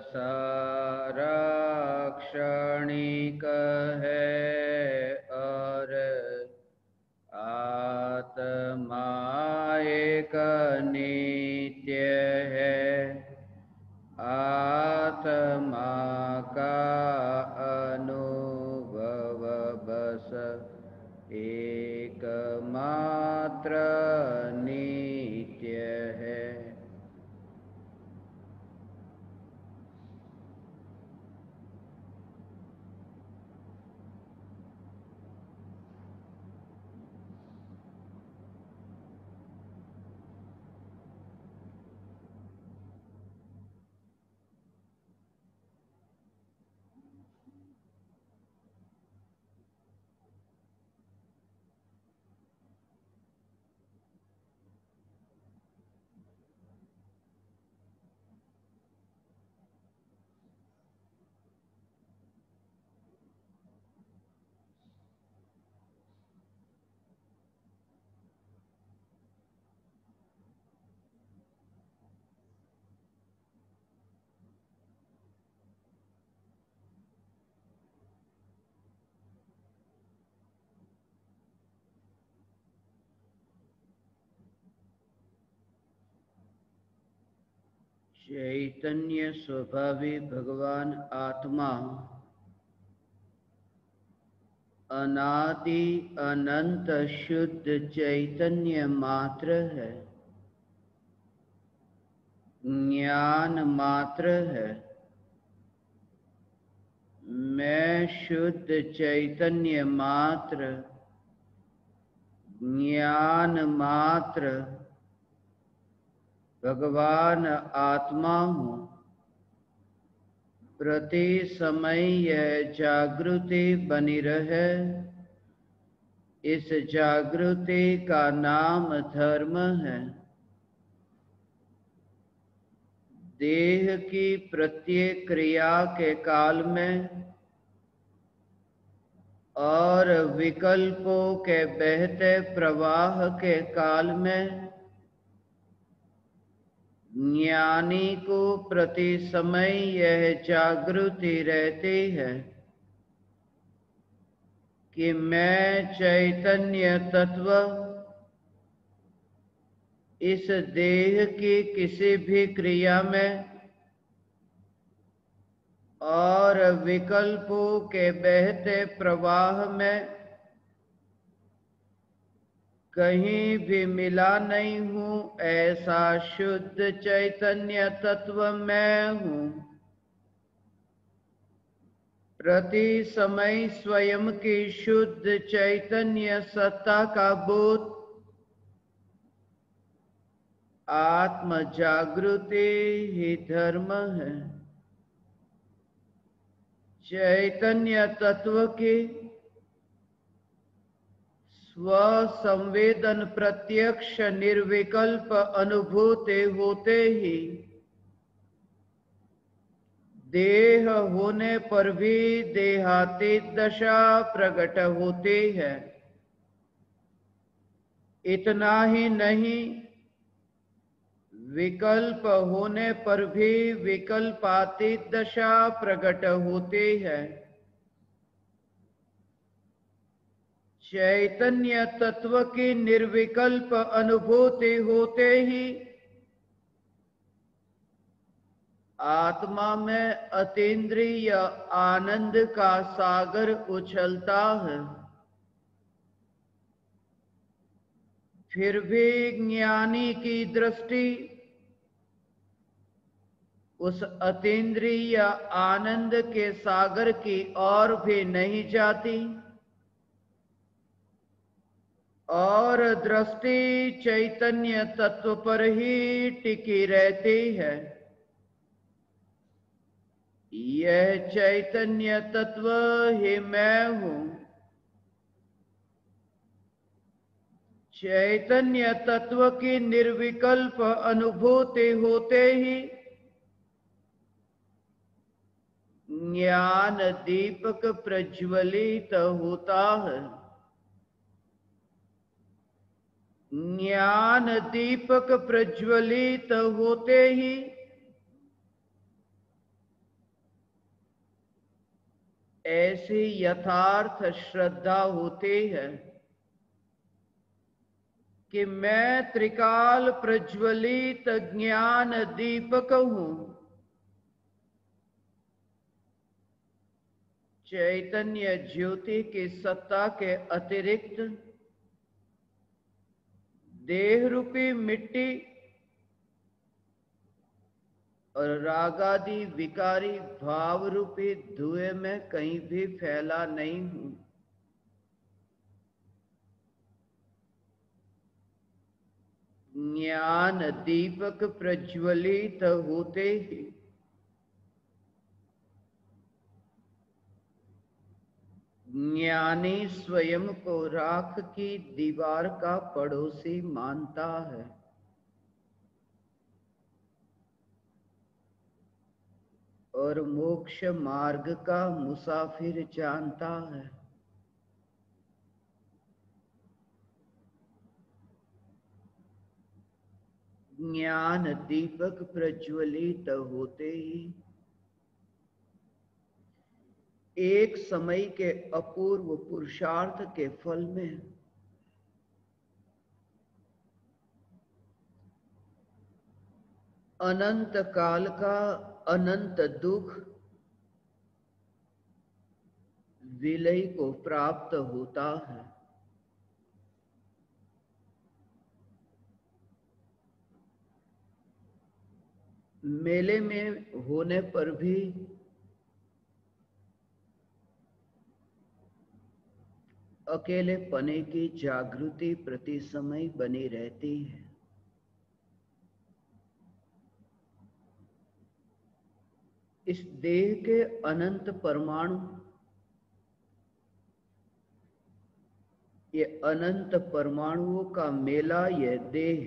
साराक्षणिक है और आत्मा एक नित्य है। आत्मा का अनुभव बस एकमात्र नित्य है। चैतन्य स्वभावी भगवान आत्मा अनादि अनंत शुद्ध चैतन्य मात्र है, ज्ञान मात्र है। मैं शुद्ध चैतन्य मात्र, ज्ञान मात्र भगवान आत्मा हूँ। प्रति समय यह जागृति बनी रहे, इस जागृति का नाम धर्म है। देह की प्रत्येक क्रिया के काल में और विकल्पों के बहते प्रवाह के काल में ज्ञानी को प्रति समय यह जागृति रहती है कि मैं चैतन्य तत्व इस देह की किसी भी क्रिया में और विकल्पों के बहते प्रवाह में कहीं भी मिला नहीं हूँ। ऐसा शुद्ध चैतन्य तत्व मैं हूँ। प्रति समय स्वयं की शुद्ध चैतन्य सत्ता का बोध आत्म जागृति ही धर्म है। चैतन्य तत्व की स्व संवेदन प्रत्यक्ष निर्विकल्प अनुभूति होते ही देह होने पर भी देहातीत दशा प्रकट होती है। इतना ही नहीं, विकल्प होने पर भी विकल्पातीत दशा प्रकट होती है। चैतन्य तत्व की निर्विकल्प अनुभूति होते ही आत्मा में अतीन्द्रिय आनंद का सागर उछलता है। फिर भी ज्ञानी की दृष्टि उस अतीन्द्रिय आनंद के सागर की ओर भी नहीं जाती और दृष्टि चैतन्य तत्व पर ही टिकी रहती है। यह चैतन्य तत्व ही मैं हूँ। चैतन्य तत्व की निर्विकल्प अनुभूति होते ही ज्ञान दीपक प्रज्वलित होता है। ज्ञान दीपक प्रज्वलित होते ही ऐसी यथार्थ श्रद्धा होती है कि मैं त्रिकाल प्रज्वलित ज्ञान दीपक हूं, चैतन्य ज्योति की सत्ता के अतिरिक्त देह रूपी मिट्टी और रागादि विकारी भाव रूपी धुएं में कहीं भी फैला नहीं हूं। ज्ञान दीपक प्रज्वलित होते ही ज्ञानी स्वयं को राख की दीवार का पड़ोसी मानता है और मोक्ष मार्ग का मुसाफिर जानता है। ज्ञान दीपक प्रज्वलित होते ही एक समय के अपूर्व पुरुषार्थ के फल में अनंत काल का अनंत दुख विलय को प्राप्त होता है। मेले में होने पर भी अकेले पने की जागृति प्रति समय बनी रहती है। इस देह के अनंत परमाणु, ये अनंत परमाणुओं का मेला, यह देह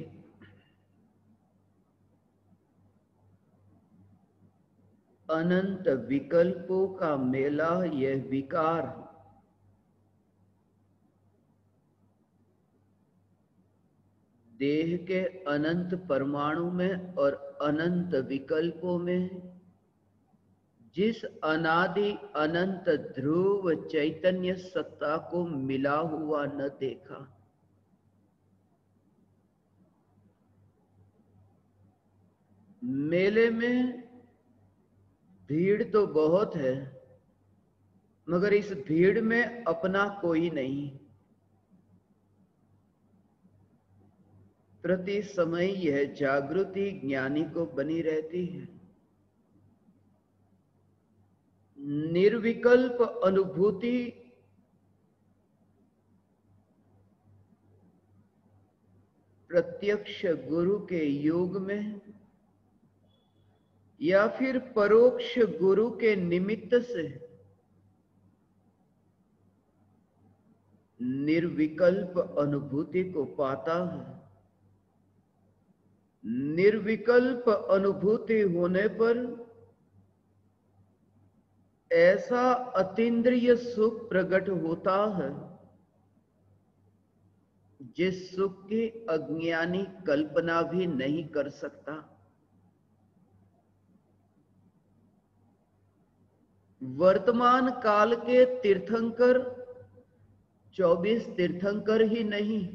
अनंत विकल्पों का मेला, यह विकार देह के अनंत परमाणु में और अनंत विकल्पों में जिस अनादि अनंत ध्रुव चैतन्य सत्ता को मिला हुआ न देखा, मेले में भीड़ तो बहुत है मगर इस भीड़ में अपना कोई नहीं। प्रति समय यह जागृति ज्ञानी को बनी रहती है। निर्विकल्प अनुभूति प्रत्यक्ष गुरु के योग में या फिर परोक्ष गुरु के निमित्त से निर्विकल्प अनुभूति को पाता है। निर्विकल्प अनुभूति होने पर ऐसा अतीन्द्रिय सुख प्रकट होता है जिस सुख की अज्ञानी कल्पना भी नहीं कर सकता। वर्तमान काल के तीर्थंकर 24 तीर्थंकर ही नहीं,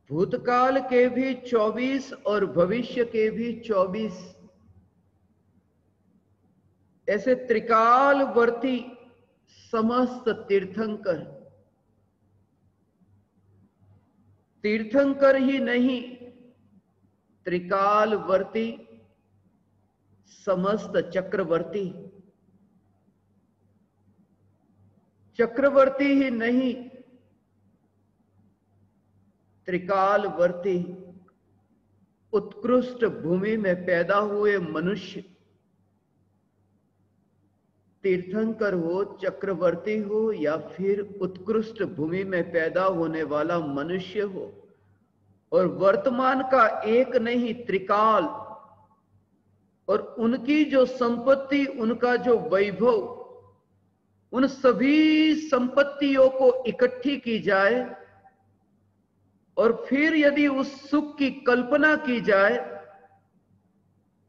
भूतकाल के भी 24 और भविष्य के भी 24 ऐसे त्रिकालवर्ती समस्त तीर्थंकर, तीर्थंकर ही नहीं, त्रिकालवर्ती समस्त चक्रवर्ती, चक्रवर्ती ही नहीं, त्रिकालवर्ती उत्कृष्ट भूमि में पैदा हुए मनुष्य, तीर्थंकर हो, चक्रवर्ती हो या फिर उत्कृष्ट भूमि में पैदा होने वाला मनुष्य हो, और वर्तमान का एक नहीं त्रिकाल, और उनकी जो संपत्ति, उनका जो वैभव, उन सभी संपत्तियों को इकट्ठी की जाए और फिर यदि उस सुख की कल्पना की जाए,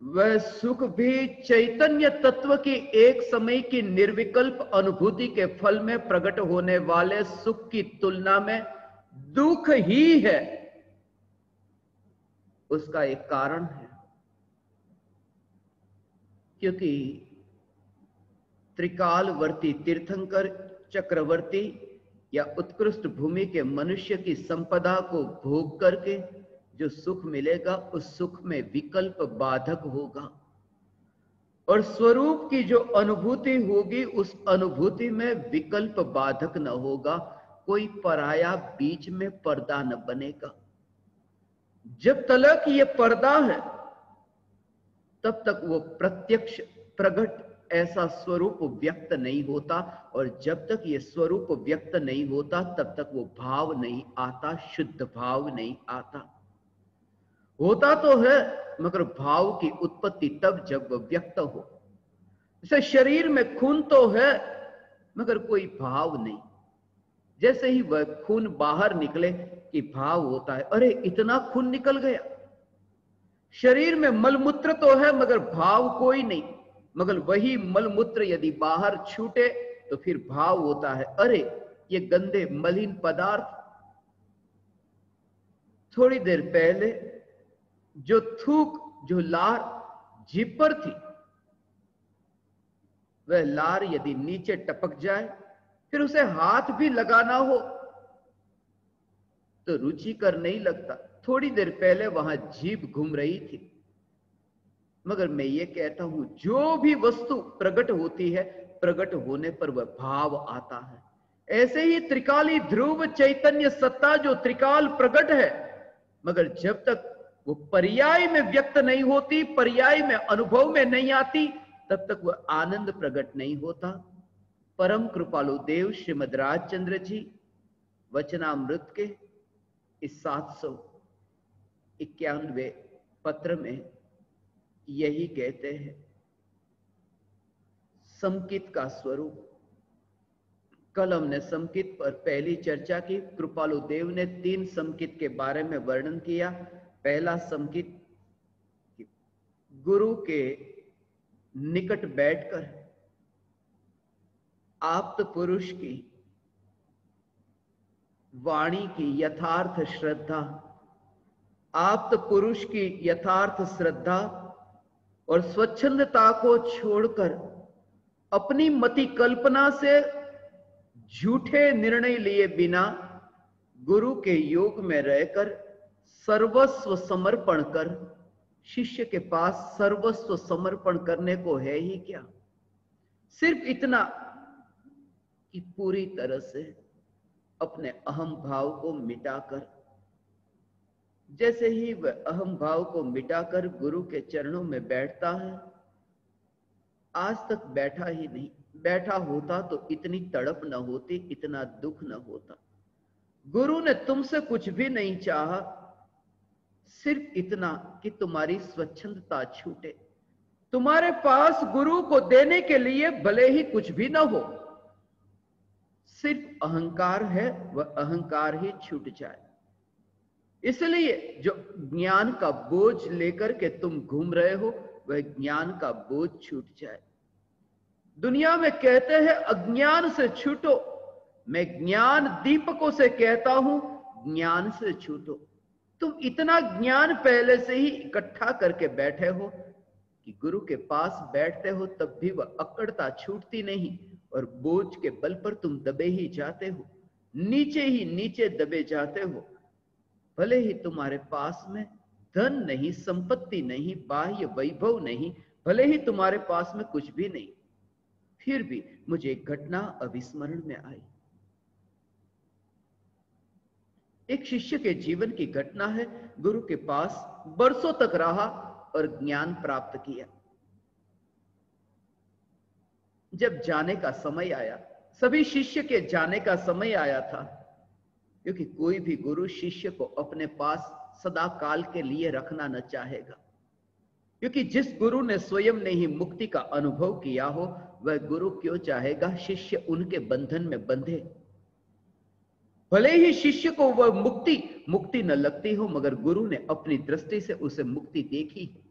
वह सुख भी चैतन्य तत्व की एक समय की निर्विकल्प अनुभूति के फल में प्रकट होने वाले सुख की तुलना में दुख ही है। उसका एक कारण है, क्योंकि त्रिकालवर्ती तीर्थंकर, चक्रवर्ती या उत्कृष्ट भूमि के मनुष्य की संपदा को भोग करके जो सुख मिलेगा, उस सुख में विकल्प बाधक होगा, और स्वरूप की जो अनुभूति होगी, उस अनुभूति में विकल्प बाधक न होगा। कोई पराया बीच में पर्दा न बनेगा। जब तक ये पर्दा है, तब तक वो प्रत्यक्ष प्रकट ऐसा स्वरूप व्यक्त नहीं होता, और जब तक ये स्वरूप व्यक्त नहीं होता, तब तक वो भाव नहीं आता, शुद्ध भाव नहीं आता। होता तो है, मगर भाव की उत्पत्ति तब जब वह व्यक्त हो। जैसे शरीर में खून तो है, मगर कोई भाव नहीं। जैसे ही वह खून बाहर निकले कि भाव होता है, अरे इतना खून निकल गया। शरीर में मलमूत्र तो है, मगर भाव कोई नहीं। मगर वही मलमूत्र यदि बाहर छूटे तो फिर भाव होता है, अरे ये गंदे मलिन पदार्थ। थोड़ी देर पहले जो थूक, जो लार जीभ पर थी, वह लार यदि नीचे टपक जाए, फिर उसे हाथ भी लगाना हो तो रुचिकर नहीं लगता। थोड़ी देर पहले वहां जीभ घूम रही थी। मगर मैं ये कहता हूं, जो भी वस्तु प्रकट होती है, प्रकट होने पर वह भाव आता है। ऐसे ही त्रिकाली ध्रुव चैतन्य सत्ता जो त्रिकाल प्रकट है, मगर जब तक वो पर्याय में व्यक्त नहीं होती, पर्याय में अनुभव में नहीं आती, तब तक वह आनंद प्रकट नहीं होता। परम कृपालु देव श्रीमद राजचंद्र जी वचनामृत के इस 791वें पत्र में यही कहते हैं। समकित का स्वरूप। कल हमने समकित पर पहली चर्चा की। कृपालु देव ने 3 समकित के बारे में वर्णन किया। पहला समकित, गुरु के निकट बैठकर आप्त पुरुष की वाणी की यथार्थ श्रद्धा, आप्त पुरुष की यथार्थ श्रद्धा और स्वच्छंदता को छोड़कर अपनी मति कल्पना से झूठे निर्णय लिए बिना गुरु के योग में रहकर सर्वस्व समर्पण कर, शिष्य के पास सर्वस्व समर्पण करने को है ही क्या? सिर्फ इतना कि पूरी तरह से अपने अहम भाव को मिटाकर, जैसे ही वह अहम भाव को मिटाकर गुरु के चरणों में बैठता है, आज तक बैठा ही नहीं, बैठा होता तो इतनी तड़प न होती, इतना दुख न होता। गुरु ने तुमसे कुछ भी नहीं चाहा, सिर्फ इतना कि तुम्हारी स्वच्छंदता छूटे। तुम्हारे पास गुरु को देने के लिए भले ही कुछ भी ना हो, सिर्फ अहंकार है, वह अहंकार ही छूट जाए। इसलिए जो ज्ञान का बोझ लेकर के तुम घूम रहे हो, वह ज्ञान का बोझ छूट जाए। दुनिया में कहते हैं अज्ञान से छूटो, मैं ज्ञान दीपकों से कहता हूं ज्ञान से छूटो। तुम इतना ज्ञान पहले से ही इकट्ठा करके बैठे हो कि गुरु के पास बैठते हो तब भी वह अकड़ता छूटती नहीं, और बोझ के बल पर तुम दबे ही जाते हो, नीचे ही नीचे दबे जाते हो। भले ही तुम्हारे पास में धन नहीं, संपत्ति नहीं, बाह्य वैभव नहीं, भले ही तुम्हारे पास में कुछ भी नहीं, फिर भी मुझे एक घटना अविस्मरण में आई। एक शिष्य के जीवन की घटना है। गुरु के पास बरसों तक रहा और ज्ञान प्राप्त किया। जब जाने का समय आया, सभी शिष्य के जाने का समय आया था, क्योंकि कोई भी गुरु शिष्य को अपने पास सदा काल के लिए रखना न चाहेगा, क्योंकि जिस गुरु ने स्वयं ने ही मुक्ति का अनुभव किया हो, वह गुरु क्यों चाहेगा शिष्य उनके बंधन में बंधे। भले ही शिष्य को वह मुक्ति न लगती हो, मगर गुरु ने अपनी दृष्टि से उसे मुक्ति देखी।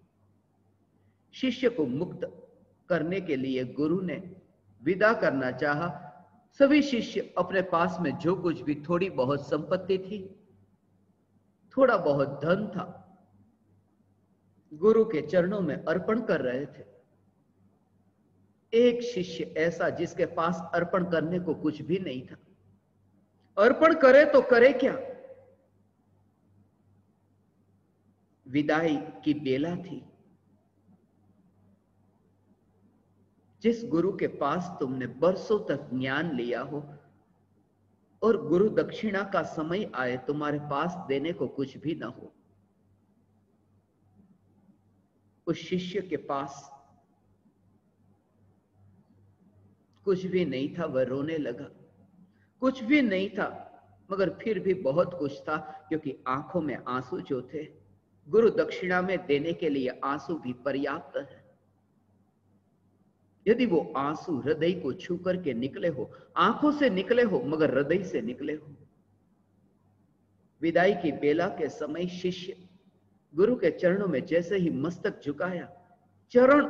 शिष्य को मुक्त करने के लिए गुरु ने विदा करना चाहा। सभी शिष्य अपने पास में जो कुछ भी थोड़ी बहुत संपत्ति थी, थोड़ा बहुत धन था, गुरु के चरणों में अर्पण कर रहे थे। एक शिष्य ऐसा जिसके पास अर्पण करने को कुछ भी नहीं था। अर्पण करे तो करे क्या? विदाई की बेला थी। जिस गुरु के पास तुमने बरसों तक ज्ञान लिया हो और गुरु दक्षिणा का समय आए तुम्हारे पास देने को कुछ भी ना हो, उस शिष्य के पास कुछ भी नहीं था। वह रोने लगा। कुछ भी नहीं था, मगर फिर भी बहुत कुछ था, क्योंकि आंखों में आंसू जो थे, गुरु दक्षिणा में देने के लिए आंसू भी पर्याप्त है। यदि वो आंसू हृदय को छू करके निकले हो, आंखों से निकले हो मगर हृदय से निकले हो। विदाई की बेला के समय शिष्य गुरु के चरणों में जैसे ही मस्तक झुकाया, चरण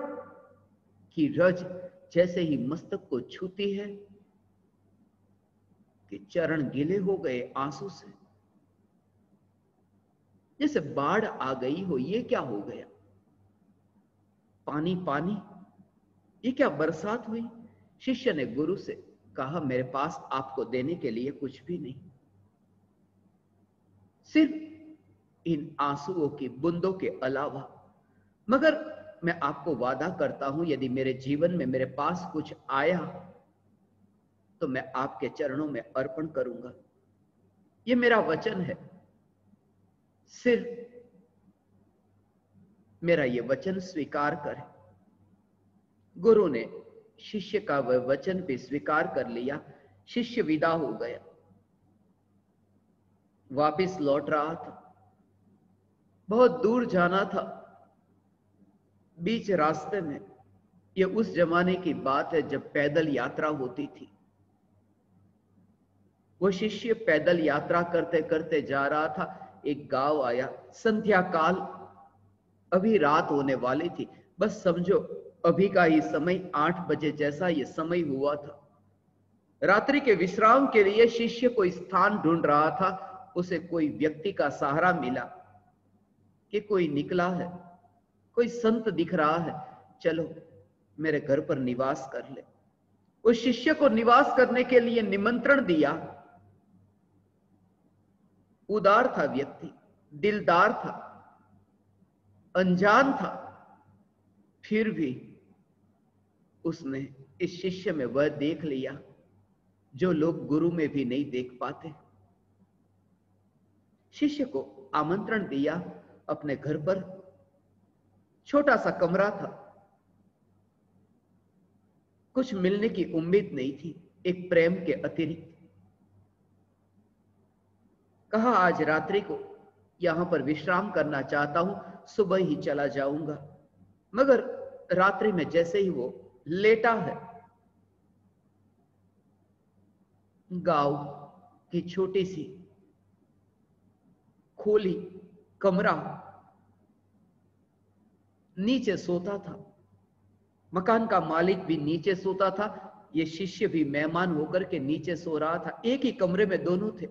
की रज जैसे ही मस्तक को छूती है कि चरण गीले हो गए आंसू से, जैसे बाढ़ आ गई हो। ये क्या हो गया? पानी पानी, ये क्या बरसात हुई? शिष्य ने गुरु से कहा, मेरे पास आपको देने के लिए कुछ भी नहीं, सिर्फ इन आंसुओं की बूंदों के अलावा। मगर मैं आपको वादा करता हूं, यदि मेरे जीवन में मेरे पास कुछ आया तो मैं आपके चरणों में अर्पण करूंगा। ये मेरा वचन है। सिर्फ मेरा ये वचन स्वीकार करें। गुरु ने शिष्य का वह वचन भी स्वीकार कर लिया। शिष्य विदा हो गया, वापस लौट रहा था। बहुत दूर जाना था। बीच रास्ते में, यह उस जमाने की बात है जब पैदल यात्रा होती थी, वो शिष्य पैदल यात्रा करते करते जा रहा था। एक गांव आया। संध्या काल, अभी रात होने वाली थी। बस समझो अभी का ही समय 8 बजे जैसा ये समय हुआ था। रात्रि के विश्राम के लिए शिष्य कोई स्थान ढूंढ रहा था। उसे कोई व्यक्ति का सहारा मिला कि कोई निकला है, कोई संत दिख रहा है, चलो मेरे घर पर निवास कर ले। उस शिष्य को निवास करने के लिए निमंत्रण दिया। उदार था व्यक्ति, दिलदार था, अनजान था, फिर भी उसने इस शिष्य में वह देख लिया जो लोग गुरु में भी नहीं देख पाते। शिष्य को आमंत्रण दिया अपने घर पर। छोटा सा कमरा था, कुछ मिलने की उम्मीद नहीं थी एक प्रेम के अतिरिक्त। कहा, आज रात्रि को यहां पर विश्राम करना चाहता हूं, सुबह ही चला जाऊंगा। मगर रात्रि में जैसे ही वो लेटा है, गांव की छोटी सी खोली कमरा, नीचे सोता था। मकान का मालिक भी नीचे सोता था। ये शिष्य भी मेहमान होकर के नीचे सो रहा था। एक ही कमरे में दोनों थे।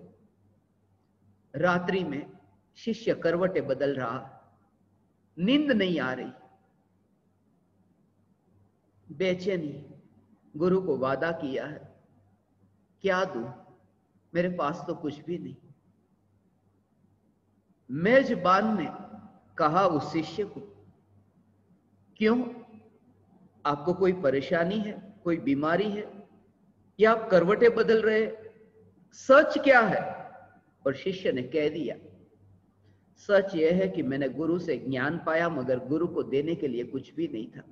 रात्रि में शिष्य करवटें बदल रहा, नींद नहीं आ रही, बेचैनी। गुरु को वादा किया है, क्या दूं? मेरे पास तो कुछ भी नहीं। मेजबान ने कहा उस शिष्य को, क्यों? आपको कोई परेशानी है, कोई बीमारी है, या आप करवटें बदल रहे? सच क्या है? और शिष्य ने कह दिया, सच यह है कि मैंने गुरु से ज्ञान पाया, मगर गुरु को देने के लिए कुछ भी नहीं था।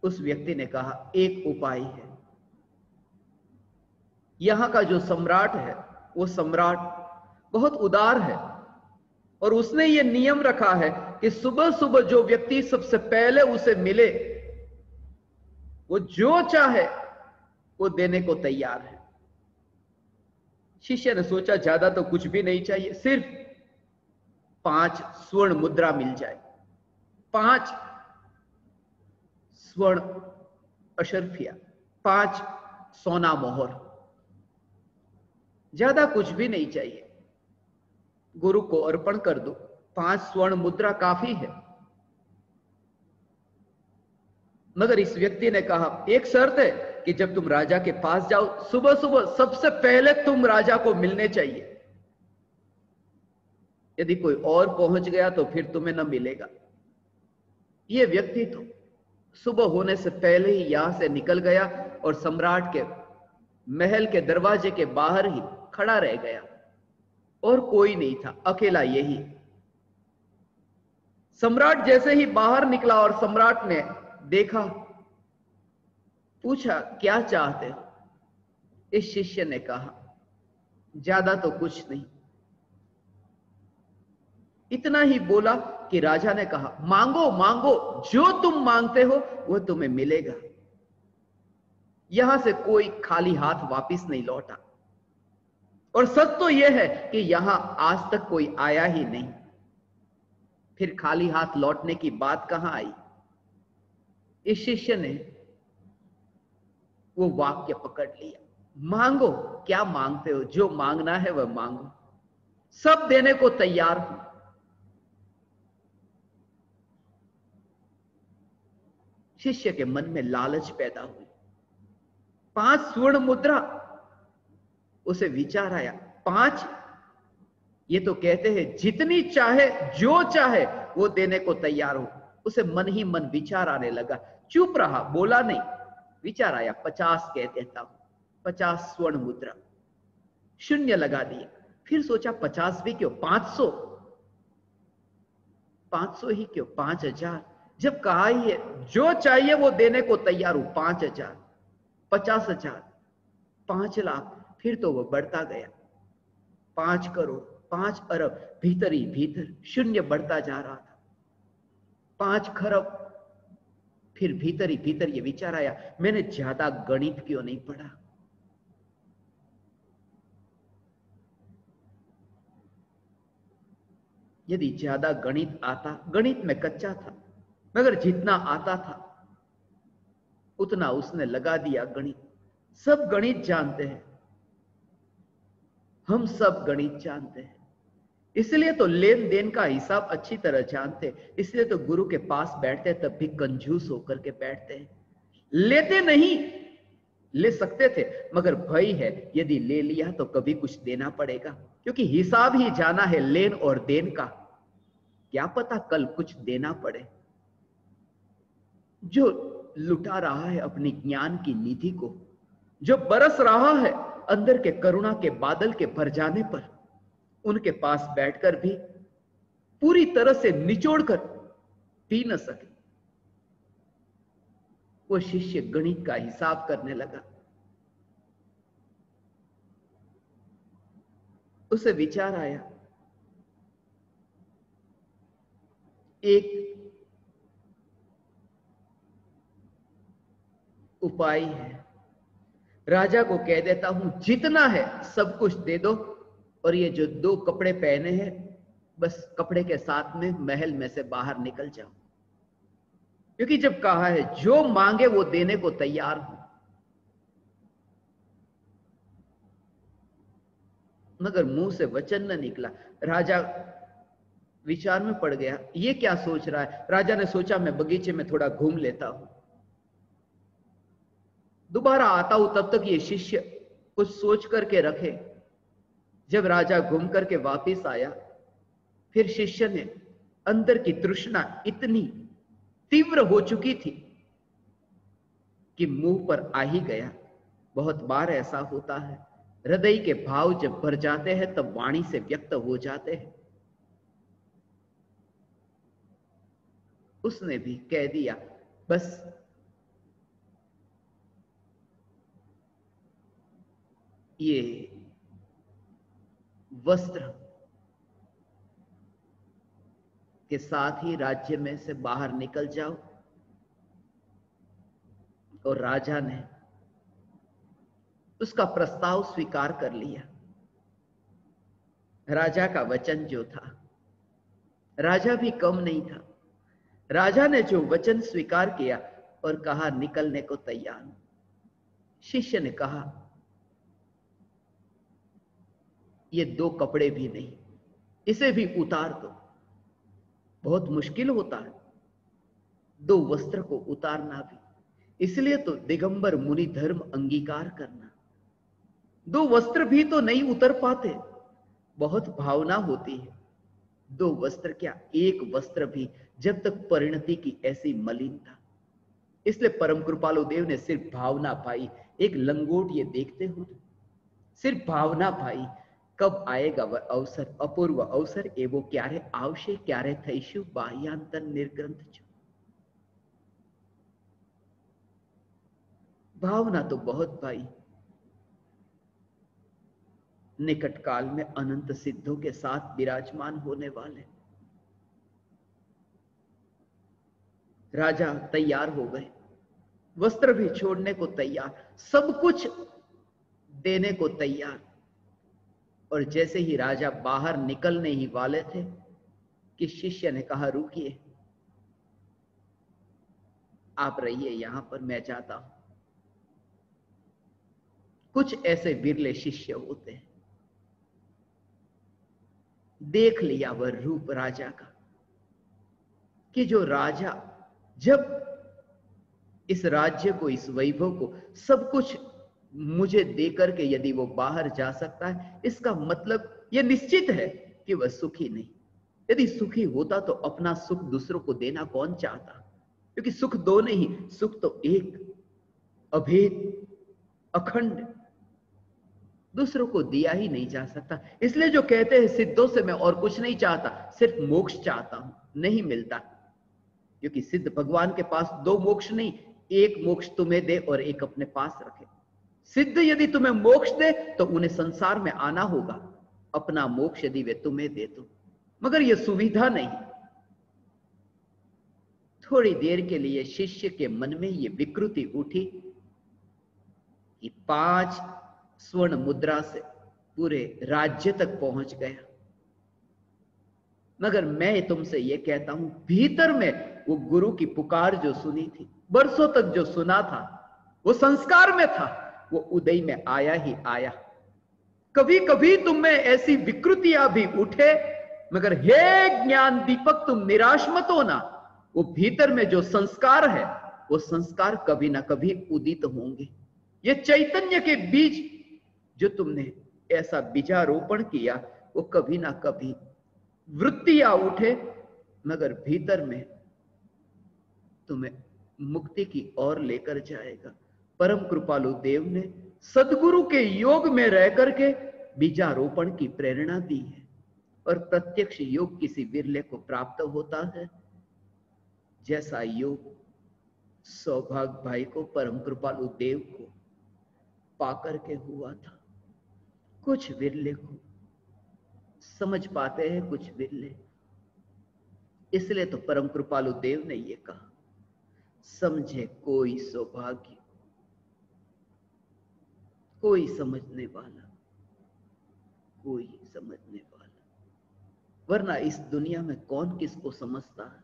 उस व्यक्ति ने कहा, एक उपाय है। यहां का जो सम्राट है, वो सम्राट बहुत उदार है, और उसने ये नियम रखा है कि सुबह सुबह जो व्यक्ति सबसे पहले उसे मिले, वो जो चाहे वो देने को तैयार है। शिष्य ने सोचा, ज्यादा तो कुछ भी नहीं चाहिए, सिर्फ 5 स्वर्ण मुद्रा मिल जाए, 5 स्वर्ण अशर्फिया, 5 सोना मोहर, ज्यादा कुछ भी नहीं चाहिए, गुरु को अर्पण कर दो। 5 स्वर्ण मुद्रा काफी है। मगर इस व्यक्ति ने कहा, एक शर्त है कि जब तुम राजा के पास जाओ, सुबह सुबह सबसे पहले तुम राजा को मिलने चाहिए। यदि कोई और पहुंच गया तो फिर तुम्हें न मिलेगा। यह व्यक्ति तो सुबह होने से पहले ही यहां से निकल गया और सम्राट के महल के दरवाजे के बाहर ही खड़ा रह गया, और कोई नहीं था, अकेला यही। सम्राट जैसे ही बाहर निकला और सम्राट ने देखा, पूछा, क्या चाहते हो? इस शिष्य ने कहा, ज्यादा तो कुछ नहीं। इतना ही बोला कि राजा ने कहा, मांगो मांगो, जो तुम मांगते हो वो तुम्हें मिलेगा। यहां से कोई खाली हाथ वापिस नहीं लौटा, और सच तो यह है कि यहां आज तक कोई आया ही नहीं। फिर खाली हाथ लौटने की बात कहां आई? इस शिष्य ने वो वाक्य पकड़ लिया, मांगो, क्या मांगते हो? जो मांगना है वह मांगो, सब देने को तैयार हूं। शिष्य के मन में लालच पैदा हुई। 5 स्वर्ण मुद्रा, उसे विचार आया, 5? ये तो कहते हैं जितनी चाहे, जो चाहे वो देने को तैयार हो। उसे मन ही मन विचार आने लगा, चुप रहा, बोला नहीं। विचार आया, 50 कह देता हूं, 50 स्वर्ण मुद्रा। शून्य लगा दिया। फिर सोचा, 50 भी क्यों, 500, 500 ही क्यों, 5000। जब कहा ही है, जो चाहिए वो देने को तैयार हूं, 5000, 50,000, 5 लाख। फिर तो वो बढ़ता गया, 5 करोड़, 5 अरब, भीतर ही भीतर शून्य बढ़ता जा रहा था, 5 खरब। फिर भीतर ही भीतर ये विचार आया, मैंने ज्यादा गणित क्यों नहीं पढ़ा? यदि ज्यादा गणित आता, गणित में कच्चा था, मगर जितना आता था उतना उसने लगा दिया गणित। सब गणित जानते हैं, हम सब गणित जानते हैं, इसलिए तो लेन देन का हिसाब अच्छी तरह जानते, इसलिए तो गुरु के पास बैठते तब भी कंजूस होकर के बैठते हैं। लेते नहीं, ले सकते थे, मगर भय है यदि ले लिया तो कभी कुछ देना पड़ेगा, क्योंकि हिसाब ही जाना है लेन और देन का। क्या पता कल कुछ देना पड़े। जो लुटा रहा है अपनी ज्ञान की निधि को, जो बरस रहा है अंदर के करुणा के बादल के भर जाने पर, उनके पास बैठकर भी पूरी तरह से निचोड़कर पी न सके। वो शिष्य गणित का हिसाब करने लगा। उसे विचार आया, एक उपाय है, राजा को कह देता हूं जितना है सब कुछ दे दो, और ये जो 2 कपड़े पहने हैं बस कपड़े के साथ में महल में से बाहर निकल जाओ, क्योंकि जब कहा है जो मांगे वो देने को तैयार हूं। मगर मुंह से वचन न निकला। राजा विचार में पड़ गया, ये क्या सोच रहा है? राजा ने सोचा, मैं बगीचे में थोड़ा घूम लेता हूं, दोबारा आता हूं, तब तक ये शिष्य कुछ सोच करके रखे। जब राजा घूम करके वापिस आया, फिर शिष्य ने, अंदर की तृष्णा इतनी तीव्र हो चुकी थी कि मुंह पर आ ही गया। बहुत बार ऐसा होता है, हृदय के भाव जब भर जाते हैं तब वाणी से व्यक्त हो जाते हैं। उसने भी कह दिया, बस ये वस्त्र के साथ ही राज्य में से बाहर निकल जाओ। और राजा ने उसका प्रस्ताव स्वीकार कर लिया। राजा का वचन जो था राजा भी कम नहीं था। राजा ने जो वचन स्वीकार किया और कहा निकलने को तैयार हूं। शिष्य ने कहा ये 2 कपड़े भी नहीं, इसे भी उतार दो। बहुत मुश्किल होता है 2 वस्त्र को उतारना भी, इसलिए तो दिगंबर मुनि धर्म अंगीकार करना। 2 वस्त्र भी तो नहीं उतर पाते, बहुत भावना होती है। 2 वस्त्र क्या, 1 वस्त्र भी जब तक परिणति की ऐसी मलिनता। इसलिए परम कृपालु देव ने सिर्फ भावना पाई। एक लंगोट ये देखते हो, सिर्फ भावना पाई। कब आएगा वह अवसर, अपूर्व अवसर, एवो क्यारे आवशे, क्यारे थईशु बाह्यांतर निर्ग्रंथ छो। भावना तो बहुत पाई। निकट काल में अनंत सिद्धों के साथ विराजमान होने वाले। राजा तैयार हो गए, वस्त्र भी छोड़ने को तैयार, सब कुछ देने को तैयार। और जैसे ही राजा बाहर निकलने ही वाले थे कि शिष्य ने कहा रुकिए, आप रहिए यहां पर, मैं जाता हूं। कुछ ऐसे विरले शिष्य होते हैं। देख लिया वह रूप राजा का कि जो राजा जब इस राज्य को, इस वैभव को, सब कुछ मुझे देकर के यदि वो बाहर जा सकता है, इसका मतलब यह निश्चित है कि वह सुखी नहीं। यदि सुखी होता तो अपना सुख दूसरों को देना कौन चाहता? क्योंकि सुख 2 नहीं, सुख तो एक, अभेद, अखंड, दूसरों को दिया ही नहीं जा सकता। इसलिए जो कहते हैं सिद्धों से मैं और कुछ नहीं चाहता, सिर्फ मोक्ष चाहता हूं, नहीं मिलता। क्योंकि सिद्ध भगवान के पास 2 मोक्ष नहीं, एक मोक्ष तुम्हें दे और एक अपने पास रखे। सिद्ध यदि तुम्हें मोक्ष दे तो उन्हें संसार में आना होगा, अपना मोक्ष यदि वे तुम्हें दे तो, मगर यह सुविधा नहीं। थोड़ी देर के लिए शिष्य के मन में यह विकृति उठी कि 5 स्वर्ण मुद्रा से पूरे राज्य तक पहुंच गया। मगर मैं तुमसे यह कहता हूं, भीतर में वो गुरु की पुकार जो सुनी थी, बरसों तक जो सुना था, वो संस्कार में था, वो उदय में आया ही आया। कभी कभी तुम में ऐसी विकृतियां भी उठे, मगर हे ज्ञान दीपक तुम निराश मत होना। वो भीतर में जो संस्कार है, वो संस्कार कभी ना कभी उदित होंगे। ये चैतन्य के बीज जो तुमने ऐसा बीजारोपण किया, वो कभी ना कभी वृत्तियां उठे, मगर भीतर में तुम्हें मुक्ति की ओर लेकर जाएगा। परम कृपालु देव ने सदगुरु के योग में रह करके बीजारोपण की प्रेरणा दी है, और प्रत्यक्ष योग किसी विरले को प्राप्त होता है, जैसा योग सौभाग्य भाई को, परम कृपालु देव को पाकर के हुआ था। कुछ विरले को समझ पाते हैं, कुछ विरले। इसलिए तो परम कृपालु देव ने यह कहा, समझे कोई सौभाग्य, कोई समझने वाला, कोई समझने वाला। वरना इस दुनिया में कौन किसको समझता है?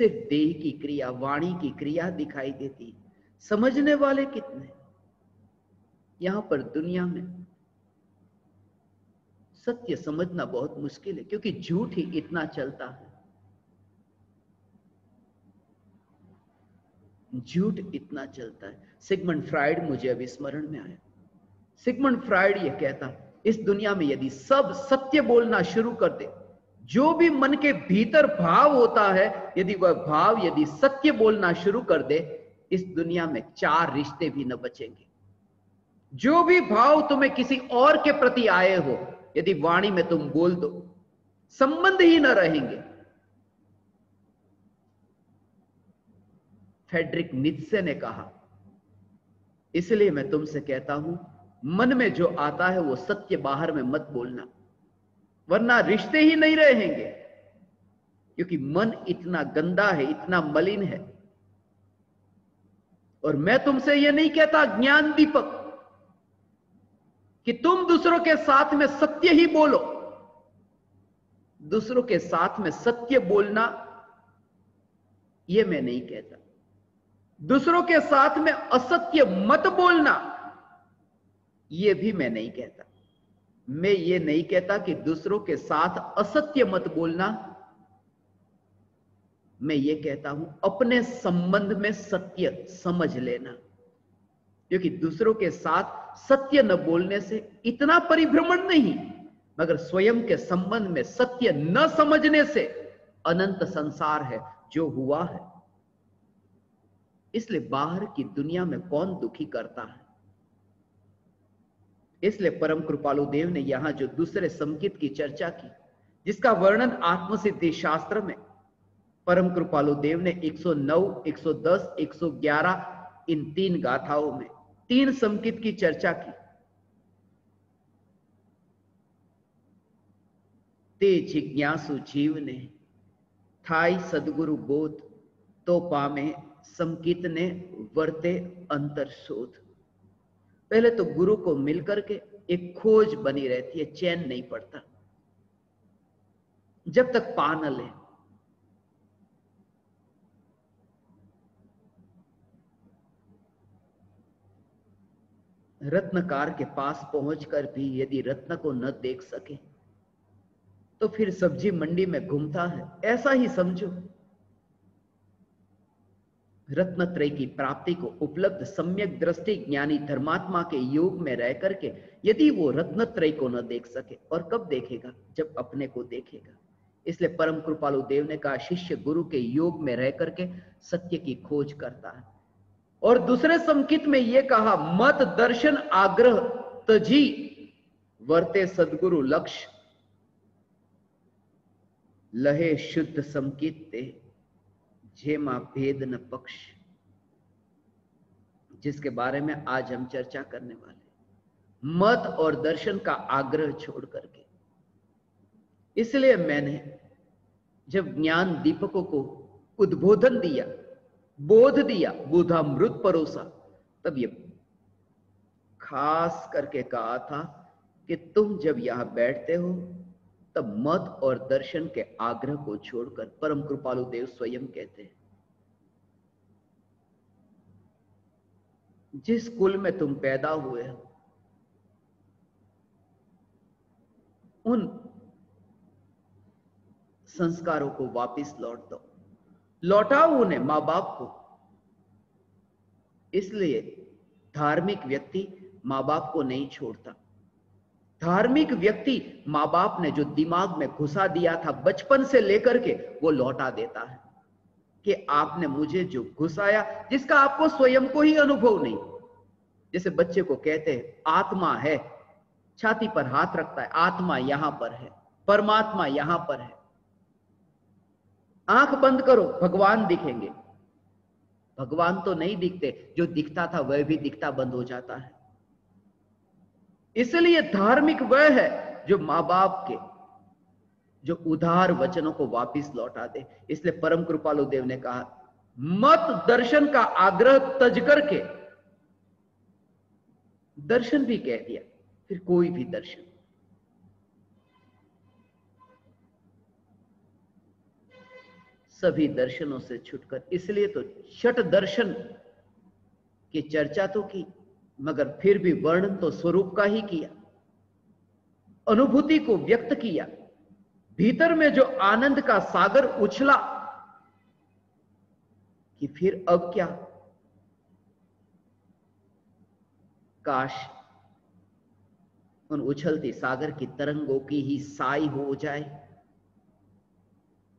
सिर्फ देह की क्रिया, वाणी की क्रिया दिखाई देती, समझने वाले कितने? यहां पर दुनिया में सत्य समझना बहुत मुश्किल है, क्योंकि झूठ ही इतना चलता है, झूठ इतना चलता है। सिगमंड फ्राइड मुझे अभी स्मरण में आया। सिगमंड फ्राइड यह कहता, इस दुनिया में यदि सब सत्य बोलना शुरू कर दे, जो भी मन के भीतर भाव होता है, यदि वह भाव यदि सत्य बोलना शुरू कर दे, इस दुनिया में 4 रिश्ते भी न बचेंगे। जो भी भाव तुम्हें किसी और के प्रति आए हो, यदि वाणी में तुम बोल दो, संबंध ही न रहेंगे। फ्रेडरिक नीत्शे ने कहा, इसलिए मैं तुमसे कहता हूं, मन में जो आता है वो सत्य बाहर में मत बोलना, वरना रिश्ते ही नहीं रहेंगे। क्योंकि मन इतना गंदा है, इतना मलिन है। और मैं तुमसे यह नहीं कहता ज्ञान दीपक कि तुम दूसरों के साथ में सत्य ही बोलो, दूसरों के साथ में सत्य बोलना, यह मैं नहीं कहता। दूसरों के साथ में असत्य मत बोलना, यह भी मैं नहीं कहता। मैं ये नहीं कहता कि दूसरों के साथ असत्य मत बोलना। मैं ये कहता हूं अपने संबंध में सत्य समझ लेना, क्योंकि दूसरों के साथ सत्य न बोलने से इतना परिभ्रमण नहीं, मगर स्वयं के संबंध में सत्य न समझने से अनंत संसार है जो हुआ है। इसलिए बाहर की दुनिया में कौन दुखी करता है। इसलिए परम कृपालु देव ने यहां जो दूसरे संकेत की चर्चा की, जिसका वर्णन आत्मसिद्धि शास्त्र में परम कृपालु देव ने 109, 110, 111 इन 3 गाथाओं में 3 संकेत की चर्चा की। ते जिज्ञासु जीव ने थाई सदगुरु बोध, तो पामे संकित ने वर्ते अंतर शोध। पहले तो गुरु को मिलकर के एक खोज बनी रहती है, चैन नहीं पड़ता जब तक पा न ले। रत्नकार के पास पहुंचकर भी यदि रत्न को न देख सके तो फिर सब्जी मंडी में घूमता है, ऐसा ही समझो। रत्नत्रय की प्राप्ति को उपलब्ध सम्यक दृष्टि ज्ञानी धर्मात्मा के योग में रह करके यदि वो रत्नत्रय को न देख सके, और कब देखेगा, जब अपने को देखेगा। इसलिए परम कृपालु देव ने कहा शिष्य गुरु के योग में रह करके सत्य की खोज करता है। और दूसरे संकित में यह कहा मत दर्शन आग्रह तजी वर्ते सदगुरु लक्ष्य, लहे शुद्ध संकित ते जेमा भेद न पक्ष, जिसके बारे में आज हम चर्चा करने वाले। मत और दर्शन का आग्रह छोड़ करके, इसलिए मैंने जब ज्ञान दीपकों को उद्बोधन दिया, बोध दिया, बोधामृत परोसा, तब ये खास करके कहा था कि तुम जब यहां बैठते हो तब मत और दर्शन के आग्रह को छोड़कर, परम कृपालु देव स्वयं कहते हैं, जिस कुल में तुम पैदा हुए हो उन संस्कारों को वापस लौट दो, लौटाओ उन्हें, मां बाप को। इसलिए धार्मिक व्यक्ति मां बाप को नहीं छोड़ता। धार्मिक व्यक्ति मां बाप ने जो दिमाग में घुसा दिया था बचपन से लेकर के, वो लौटा देता है कि आपने मुझे जो घुसाया, जिसका आपको स्वयं को ही अनुभव नहीं। जैसे बच्चे को कहते हैं आत्मा है, छाती पर हाथ रखता है, आत्मा यहां पर है, परमात्मा यहां पर है। आंख बंद करो, भगवान दिखेंगे। भगवान तो नहीं दिखते, जो दिखता था वह भी दिखता बंद हो जाता है। इसलिए धार्मिक वह है जो मां बाप के जो उदार वचनों को वापस लौटा दे। इसलिए परम कृपालु देव ने कहा मत दर्शन का आग्रह तज करके, दर्शन भी कह दिया, फिर कोई भी दर्शन। सभी दर्शनों से छुटकर, इसलिए तो षट दर्शन की चर्चा तो की, मगर फिर भी वर्णन तो स्वरूप का ही किया, अनुभूति को व्यक्त किया। भीतर में जो आनंद का सागर उछला कि फिर अब क्या, काश उन उछलती सागर की तरंगों की ही साई हो जाए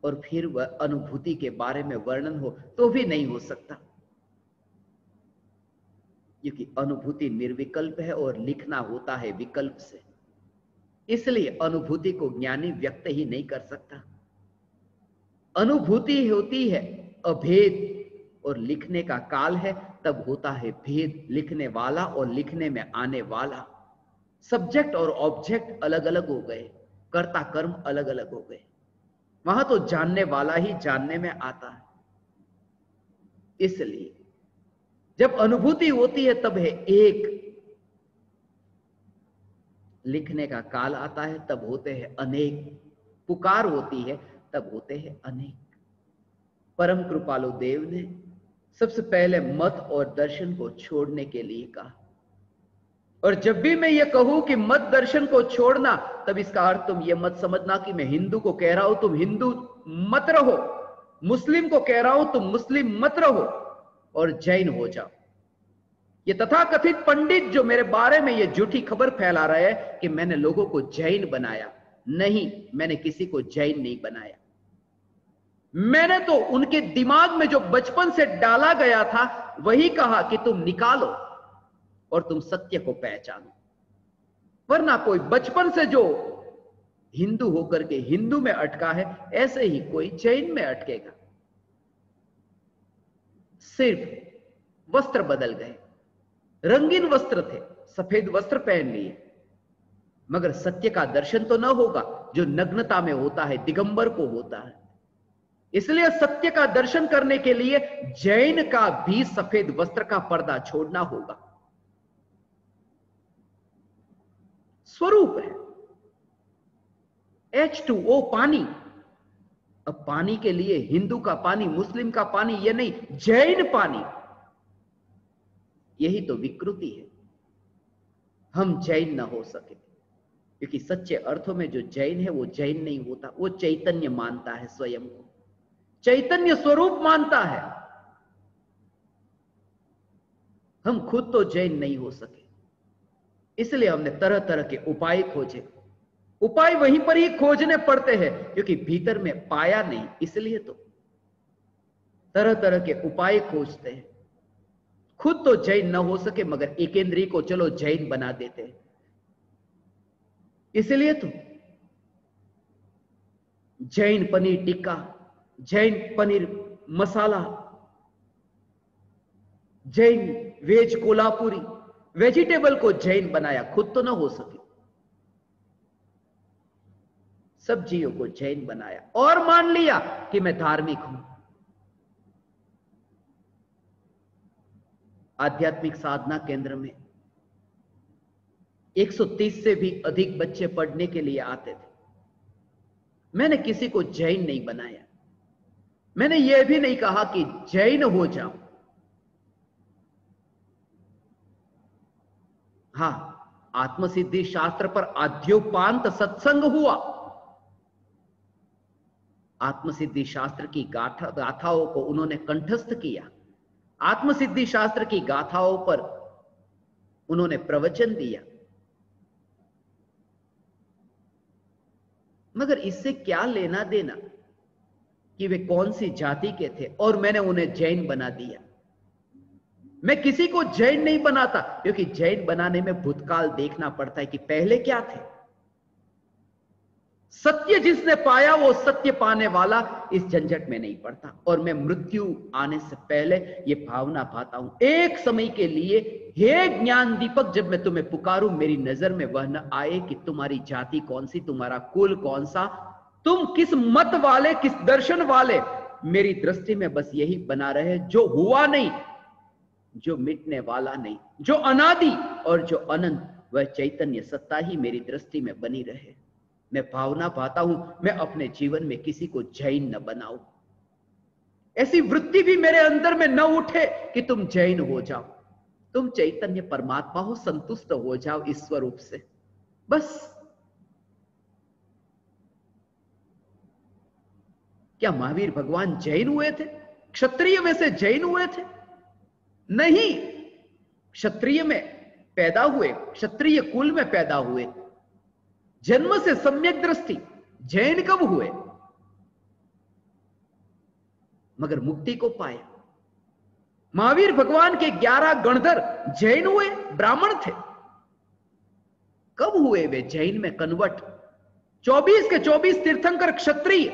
और फिर वह अनुभूति के बारे में वर्णन हो, तो भी नहीं हो सकता, क्योंकि अनुभूति निर्विकल्प है और लिखना होता है विकल्प से। इसलिए अनुभूति को ज्ञानी व्यक्त ही नहीं कर सकता। अनुभूति होती है अभेद और लिखने का काल है, तब होता है भेद। लिखने वाला और लिखने में आने वाला, सब्जेक्ट और ऑब्जेक्ट अलग अलग हो गए, कर्ता कर्म अलग अलग हो गए। वहां तो जानने वाला ही जानने में आता है। इसलिए जब अनुभूति होती है तब है एक, लिखने का काल आता है तब होते हैं अनेक। पुकार होती है तब होते हैं अनेक। परम कृपालु देव ने सबसे पहले मत और दर्शन को छोड़ने के लिए कहा। और जब भी मैं ये कहूं कि मत दर्शन को छोड़ना, तब इसका अर्थ तुम ये मत समझना कि मैं हिंदू को कह रहा हूं तुम हिंदू मत रहो, मुस्लिम को कह रहा हूं तुम मुस्लिम मत रहो और जैन हो जाओ। ये तथाकथित पंडित जो मेरे बारे में ये झूठी खबर फैला रहे हैं कि मैंने लोगों को जैन बनाया, नहीं, मैंने किसी को जैन नहीं बनाया। मैंने तो उनके दिमाग में जो बचपन से डाला गया था वही कहा कि तुम निकालो और तुम सत्य को पहचानो। वरना कोई बचपन से जो हिंदू होकर के हिंदू में अटका है, ऐसे ही कोई जैन में अटकेगा। सिर्फ वस्त्र बदल गए, रंगीन वस्त्र थे, सफेद वस्त्र पहन लिए, मगर सत्य का दर्शन तो न होगा जो नग्नता में होता है, दिगंबर को होता है। इसलिए सत्य का दर्शन करने के लिए जैन का भी सफेद वस्त्र का पर्दा छोड़ना होगा। स्वरूप है H2O, पानी। अब पानी के लिए हिंदू का पानी, मुस्लिम का पानी, यह नहीं, जैन पानी। यही तो विकृति है। हम जैन ना हो सके क्योंकि सच्चे अर्थों में जो जैन है वो जैन नहीं होता, वो चैतन्य मानता है, स्वयं को चैतन्य स्वरूप मानता है। हम खुद तो जैन नहीं हो सके, इसलिए हमने तरह तरह के उपाय खोजे। उपाय वहीं पर ही खोजने पड़ते हैं क्योंकि भीतर में पाया नहीं, इसलिए तो तरह तरह के उपाय खोजते हैं। खुद तो जैन न हो सके मगर एकेंद्री को चलो जैन बना देते हैं, इसलिए तो जैन पनीर टिक्का, जैन पनीर मसाला, जैन वेज कोल्हापुरी, वेजिटेबल को जैन बनाया, खुद तो ना हो सके। सब्जियों को जैन बनाया और मान लिया कि मैं धार्मिक हूं। आध्यात्मिक साधना केंद्र में 130 से भी अधिक बच्चे पढ़ने के लिए आते थे। मैंने किसी को जैन नहीं बनाया, मैंने यह भी नहीं कहा कि जैन हो जाओ। हां, आत्मसिद्धि शास्त्र पर आद्योपांत सत्संग हुआ। आत्मसिद्धि शास्त्र की गाथाओं को उन्होंने कंठस्थ किया, आत्मसिद्धि शास्त्र की गाथाओं पर उन्होंने प्रवचन दिया, मगर इससे क्या लेना देना कि वे कौन सी जाति के थे और मैंने उन्हें जैन बना दिया। मैं किसी को जैन नहीं बनाता क्योंकि जैन बनाने में भूतकाल देखना पड़ता है कि पहले क्या थे। सत्य जिसने पाया वो सत्य पाने वाला इस झंझट में नहीं पड़ता। और मैं मृत्यु आने से पहले ये भावना पाता हूं, एक समय के लिए, हे ज्ञान दीपक, जब मैं तुम्हें पुकारूं मेरी नजर में वह न आए कि तुम्हारी जाति कौन सी, तुम्हारा कुल कौन सा, तुम किस मत वाले, किस दर्शन वाले। मेरी दृष्टि में बस यही बना रहे जो हुआ नहीं, जो मिटने वाला नहीं, जो अनादि और जो अनंत, वह चैतन्य सत्ता ही मेरी दृष्टि में बनी रहे। मैं भावना पाता हूं मैं अपने जीवन में किसी को जैन न बनाऊं। ऐसी वृत्ति भी मेरे अंदर में न उठे कि तुम जैन हो जाओ। तुम चैतन्य परमात्मा हो, संतुष्ट हो जाओ इस स्वरूप से, बस। क्या महावीर भगवान जैन हुए थे? क्षत्रिय में से जैन हुए थे? नहीं, क्षत्रिय में पैदा हुए, क्षत्रिय कुल में पैदा हुए, जन्म से सम्यक दृष्टि। जैन कब हुए? मगर मुक्ति को पाया। महावीर भगवान के 11 गणधर जैन हुए, ब्राह्मण थे। कब हुए वे जैन में कन्वर्ट? 24 के 24 तीर्थंकर क्षत्रिय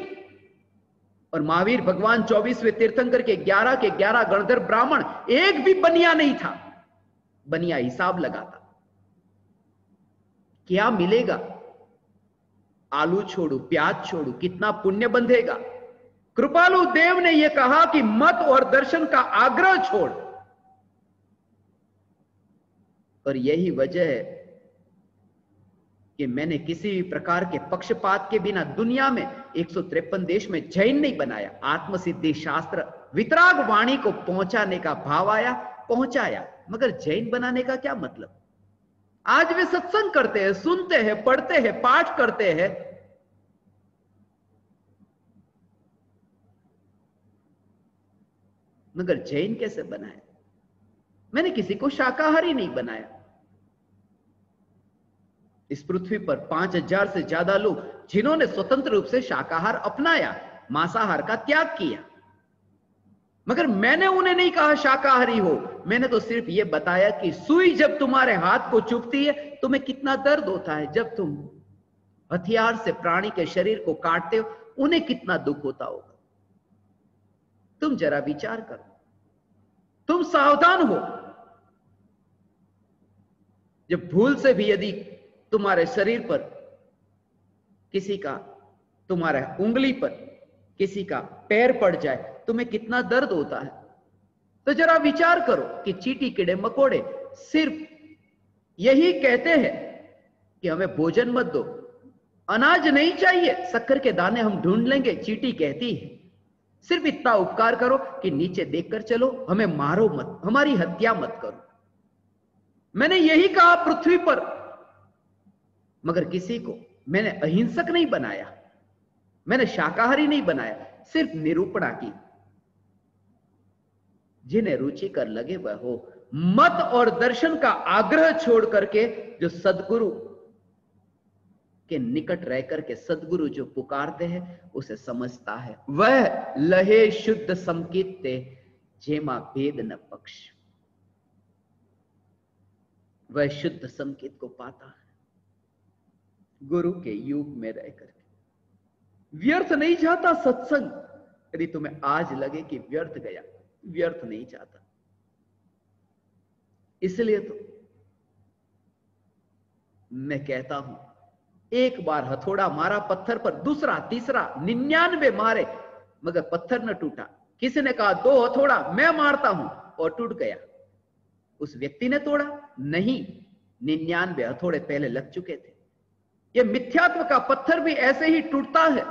और महावीर भगवान 24वें तीर्थंकर के 11 गणधर ब्राह्मण। एक भी बनिया नहीं था, बनिया हिसाब लगाता। क्या मिलेगा? आलू छोड़ू, प्याज छोड़ू, कितना पुण्य बंधेगा? कृपालु देव ने यह कहा कि मत और दर्शन का आग्रह छोड़। और यही वजह है कि मैंने किसी भी प्रकार के पक्षपात के बिना दुनिया में 153 देश में जैन नहीं बनाया। आत्मसिद्धि शास्त्र वितराग वाणी को पहुंचाने का भाव आया, पहुंचाया, मगर जैन बनाने का क्या मतलब? आज वे सत्संग करते हैं, सुनते हैं, पढ़ते हैं, पाठ करते हैं, मगर जैन कैसे बनाया? मैंने किसी को शाकाहारी नहीं बनाया। इस पृथ्वी पर 5000 से ज्यादा लोग जिन्होंने स्वतंत्र रूप से शाकाहार अपनाया, मांसाहार का त्याग किया, मगर मैंने उन्हें नहीं कहा शाकाहारी हो। मैंने तो सिर्फ यह बताया कि सुई जब तुम्हारे हाथ को चुभती है, तुम्हें कितना दर्द होता है। जब तुम हथियार से प्राणी के शरीर को काटते हो, उन्हें कितना दुख होता होगा। तुम जरा विचार करो, तुम सावधान हो। जब भूल से भी यदि तुम्हारे शरीर पर किसी का, तुम्हारे उंगली पर किसी का पैर पड़ जाए, तुम्हें कितना दर्द होता है। तो जरा विचार करो कि चींटी कीड़े मकोड़े सिर्फ यही कहते हैं कि हमें भोजन मत दो, अनाज नहीं चाहिए, शक्कर के दाने हम ढूंढ लेंगे, चींटी कहती है सिर्फ इतना उपकार करो कि नीचे देखकर चलो, हमें मारो मत, हमारी हत्या मत करो। मैंने यही कहा पृथ्वी पर, मगर किसी को मैंने अहिंसक नहीं बनाया, मैंने शाकाहारी नहीं बनाया, सिर्फ निरूपणा की। जिन्हें रुचि कर लगे वह हो। मत और दर्शन का आग्रह छोड़ करके जो सदगुरु के निकट रह करके सदगुरु जो पुकारते हैं उसे समझता है, वह लहे शुद्ध संकीर्ते जेमा भेद न पक्ष, वह शुद्ध संकेत को पाता है गुरु के युग में रह करके। व्यर्थ नहीं जाता सत्संग। यदि तुम्हें आज लगे कि व्यर्थ गया, व्यर्थ नहीं जाता। इसलिए तो मैं कहता हूं, एक बार हथौड़ा मारा पत्थर पर, दूसरा, तीसरा, 99 मारे, मगर पत्थर न टूटा। किसी ने कहा 2 हथौड़ा मैं मारता हूं और टूट गया, उस व्यक्ति ने तोड़ा नहीं, 99 हथौड़े पहले लग चुके थे। यह मिथ्यात्व का पत्थर भी ऐसे ही टूटता है।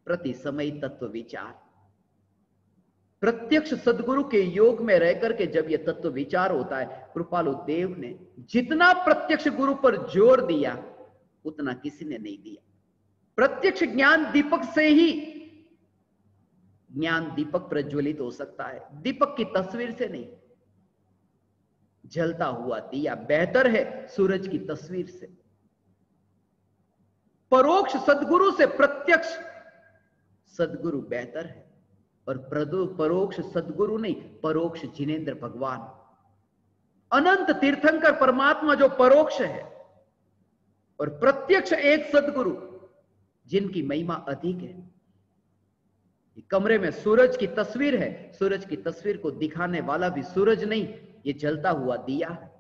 प्रति समय तत्व विचार, प्रत्यक्ष सदगुरु के योग में रह करके जब यह तत्व विचार होता है, कृपालु देव ने जितना प्रत्यक्ष गुरु पर जोर दिया उतना किसी ने नहीं दिया। प्रत्यक्ष ज्ञान दीपक से ही ज्ञान दीपक प्रज्वलित हो सकता है, दीपक की तस्वीर से नहीं। जलता हुआ दिया बेहतर है सूरज की तस्वीर से। परोक्ष सदगुरु से प्रत्यक्ष सदगुरु बेहतर है। और परोक्ष सदगुरु नहीं, परोक्ष जिनेंद्र भगवान, अनंत तीर्थंकर परमात्मा जो परोक्ष है, और प्रत्यक्ष एक सदगुरु जिनकी महिमा अधिक है। कमरे में सूरज की तस्वीर है, सूरज की तस्वीर को दिखाने वाला भी सूरज नहीं, ये जलता हुआ दिया है।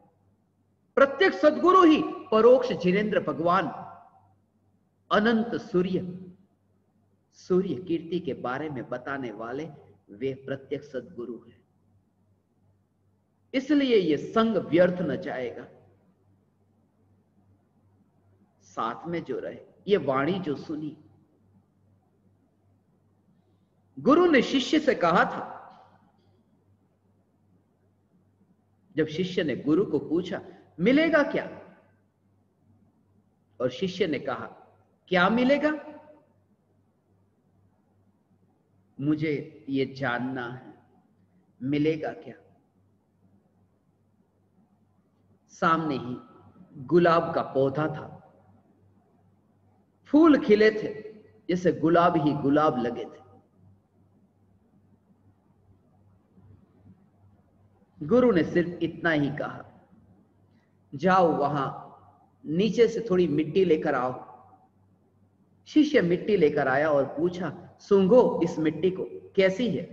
प्रत्यक्ष सदगुरु ही परोक्ष जिनेंद्र भगवान, अनंत सूर्य, सूर्य कीर्ति के बारे में बताने वाले वे प्रत्यक्ष सदगुरु हैं। इसलिए ये संग व्यर्थ न जाएगा। साथ में जो रहे, ये वाणी जो सुनी, गुरु ने शिष्य से कहा था, जब शिष्य ने गुरु को पूछा मिलेगा क्या, और शिष्य ने कहा क्या मिलेगा, मुझे ये जानना है, मिलेगा क्या। सामने ही गुलाब का पौधा था, फूल खिले थे, जैसे गुलाब ही गुलाब लगे थे। गुरु ने सिर्फ इतना ही कहा, जाओ वहां नीचे से थोड़ी मिट्टी लेकर आओ। शिष्य मिट्टी लेकर आया और पूछा, सूंघो इस मिट्टी को, कैसी है।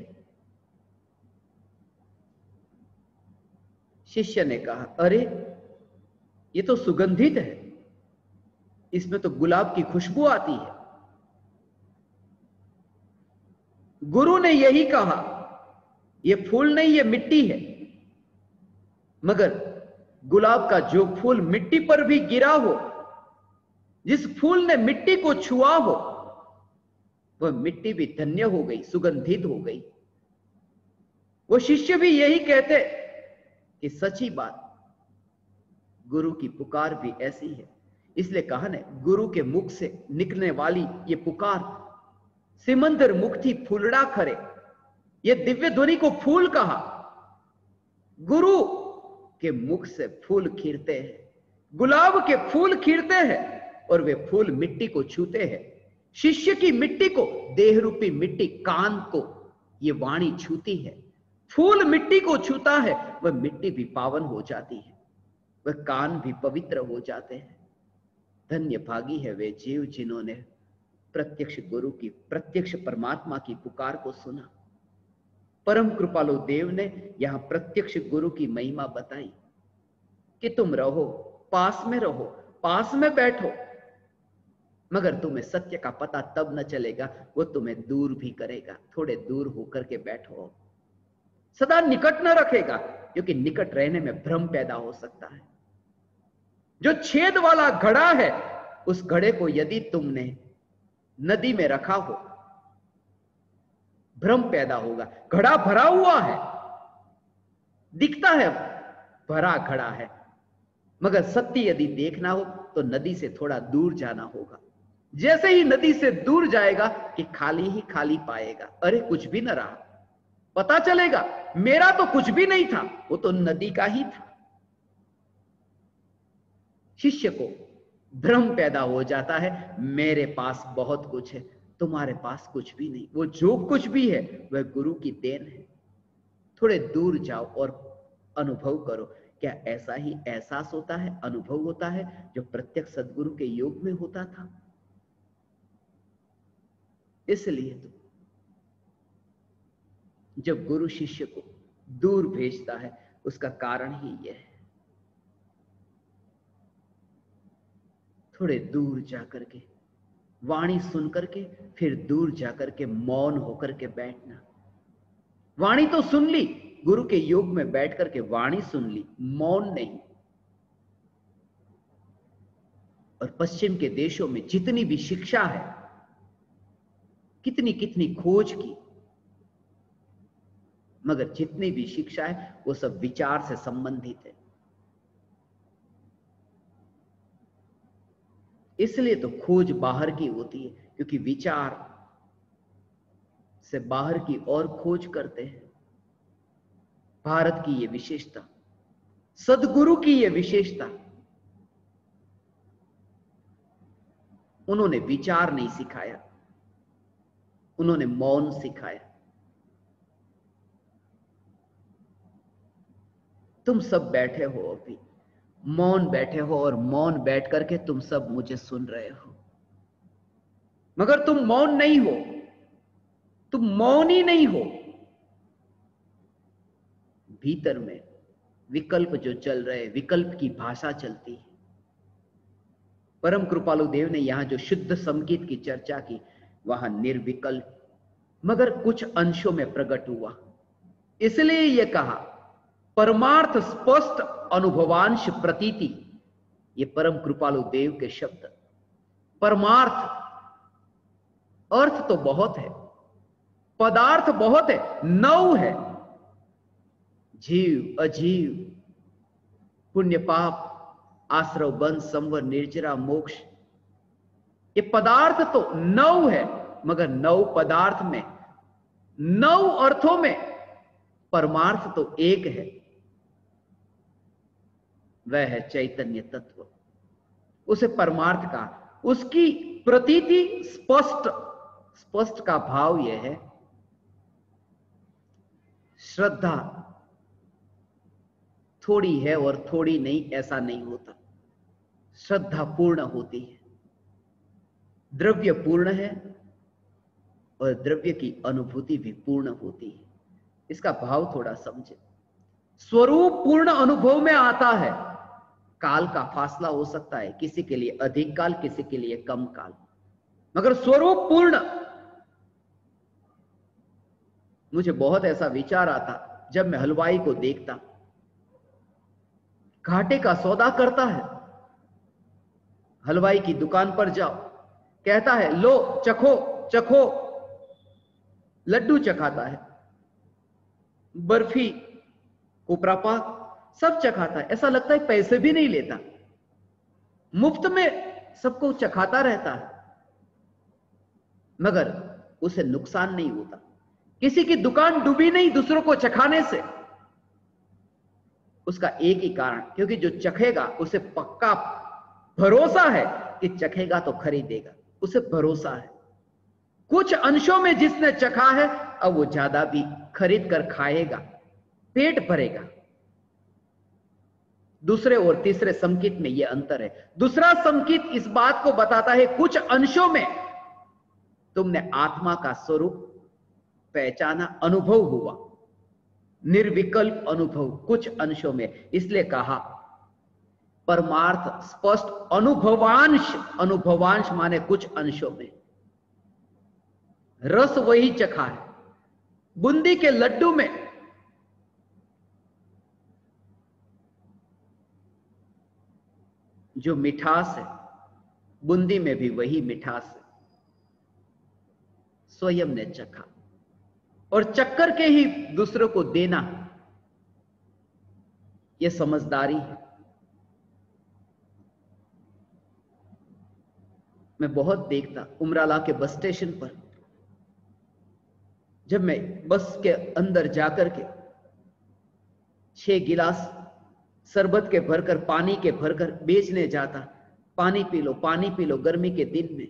शिष्य ने कहा, अरे ये तो सुगंधित है, इसमें तो गुलाब की खुशबू आती है। गुरु ने यही कहा, ये फूल नहीं, ये मिट्टी है, मगर गुलाब का जो फूल मिट्टी पर भी गिरा हो, जिस फूल ने मिट्टी को छुआ हो, वह मिट्टी भी धन्य हो गई, सुगंधित हो गई। वो शिष्य भी यही कहते कि सच्ची बात, गुरु की पुकार भी ऐसी है। इसलिए कहा ने, गुरु के मुख से निकलने वाली ये पुकार, सिमंदर मुख थी फूलड़ा खरे, ये दिव्य ध्वनि को फूल कहा। गुरु के मुख से फूल खिलते हैं, गुलाब के फूल खिलते हैं, और वे फूल मिट्टी को छूते हैं। शिष्य की मिट्टी को, देह रूपी मिट्टी कान को ये वाणी छूती है। फूल मिट्टी को छूता है, वह मिट्टी भी पावन हो जाती है, वह कान भी पवित्र हो जाते हैं। धन्य भागी है वे जीव जिन्होंने प्रत्यक्ष गुरु की, प्रत्यक्ष परमात्मा की पुकार को सुना। परम कृपालु देव ने यहां प्रत्यक्ष गुरु की महिमा बताई कि तुम रहो, पास में रहो, पास में बैठो, मगर तुम्हें सत्य का पता तब न चलेगा, वो तुम्हें दूर भी करेगा। थोड़े दूर होकर के बैठो, सदा निकट न रखेगा, क्योंकि निकट रहने में भ्रम पैदा हो सकता है। जो छेद वाला घड़ा है, उस घड़े को यदि तुमने नदी में रखा हो, भ्रम पैदा होगा। घड़ा भरा हुआ है, दिखता है भरा घड़ा है, मगर सत्य यदि देखना हो तो नदी से थोड़ा दूर जाना होगा। जैसे ही नदी से दूर जाएगा कि खाली ही खाली पाएगा, अरे कुछ भी न रहा, पता चलेगा मेरा तो कुछ भी नहीं था, वो तो नदी का ही था। शिष्य को भ्रम पैदा हो जाता है, मेरे पास बहुत कुछ है, तुम्हारे पास कुछ भी नहीं। वो जो कुछ भी है वह गुरु की देन है। थोड़े दूर जाओ और अनुभव करो, क्या ऐसा ही एहसास होता है, अनुभव होता है जो प्रत्यक्ष सद्गुरु के योग में होता था। इसलिए तो जब गुरु शिष्य को दूर भेजता है, उसका कारण ही यह है। थोड़े दूर जाकर के वाणी सुन करके, फिर दूर जाकर के मौन होकर के बैठना। वाणी तो सुन ली, गुरु के योग में बैठ करके वाणी सुन ली, मौन नहीं। और पश्चिम के देशों में जितनी भी शिक्षा है, कितनी कितनी खोज की, मगर जितनी भी शिक्षा है वो सब विचार से संबंधित है। इसलिए तो खोज बाहर की होती है, क्योंकि विचार से बाहर की और खोज करते हैं। भारत की यह विशेषता, सद्गुरु की यह विशेषता, उन्होंने विचार नहीं सिखाया, उन्होंने मौन सिखाया। तुम सब बैठे हो, अभी मौन बैठे हो, और मौन बैठ करके तुम सब मुझे सुन रहे हो, मगर तुम मौन नहीं हो, तुम मौन ही नहीं हो। भीतर में विकल्प जो चल रहे, विकल्प की भाषा चलती है। परम कृपालु देव ने यहां जो शुद्ध संगीत की चर्चा की, वहां निर्विकल्प मगर कुछ अंशों में प्रकट हुआ। इसलिए यह कहा परमार्थ स्पष्ट अनुभवांश प्रतीति, ये परम कृपालु देव के शब्द। परमार्थ, अर्थ तो बहुत है, पदार्थ बहुत है, नौ है, जीव अजीव, पुण्य पाप, आश्रव बंध संवर निर्जरा मोक्ष, ये पदार्थ तो 9 है, मगर 9 पदार्थ में 9 अर्थों में परमार्थ तो एक है, वह है चैतन्य तत्व। उसे परमार्थ का, उसकी प्रतीति स्पष्ट, स्पष्ट का भाव यह है, श्रद्धा थोड़ी है और थोड़ी नहीं, ऐसा नहीं होता। श्रद्धा पूर्ण होती है, द्रव्य पूर्ण है और द्रव्य की अनुभूति भी पूर्ण होती है। इसका भाव थोड़ा समझे। स्वरूप पूर्ण अनुभव में आता है, काल का फासला हो सकता है, किसी के लिए अधिक काल, किसी के लिए कम काल, मगर स्वरूप पूर्ण। मुझे बहुत ऐसा विचार आता जब मैं हलवाई को देखता, घाटे का सौदा करता है। हलवाई की दुकान पर जाओ, कहता है लो चखो चखो, लड्डू चखाता है, बर्फी, कोपरा पाक सब चखाता है। ऐसा लगता है पैसे भी नहीं लेता, मुफ्त में सबको चखाता रहता है, मगर उसे नुकसान नहीं होता। किसी की दुकान डूबी नहीं दूसरों को चखाने से। उसका एक ही कारण, क्योंकि जो चखेगा उसे पक्का भरोसा है कि चखेगा तो खरीदेगा, उसे भरोसा है। कुछ अंशों में जिसने चखा है अब वो ज्यादा भी खरीद कर खाएगा, पेट भरेगा। दूसरे और तीसरे संकेत में यह अंतर है। दूसरा संकेत इस बात को बताता है कुछ अंशों में तुमने आत्मा का स्वरूप पहचाना, अनुभव हुआ, निर्विकल्प अनुभव कुछ अंशों में। इसलिए कहा परमार्थ स्पष्ट अनुभवांश, अनुभवांश माने कुछ अंशों में। रस वही चखा है। बूंदी के लड्डू में जो मिठास है, बूंदी में भी वही मिठास है। स्वयं ने चखा और चक्कर के ही दूसरों को देना, यह समझदारी है। मैं बहुत देखता उमराला के बस स्टेशन पर, जब मैं बस के अंदर जाकर के 6 गिलास शरबत के भरकर, पानी के भरकर बेचने जाता, पानी पी लो, पानी पी लो, गर्मी के दिन में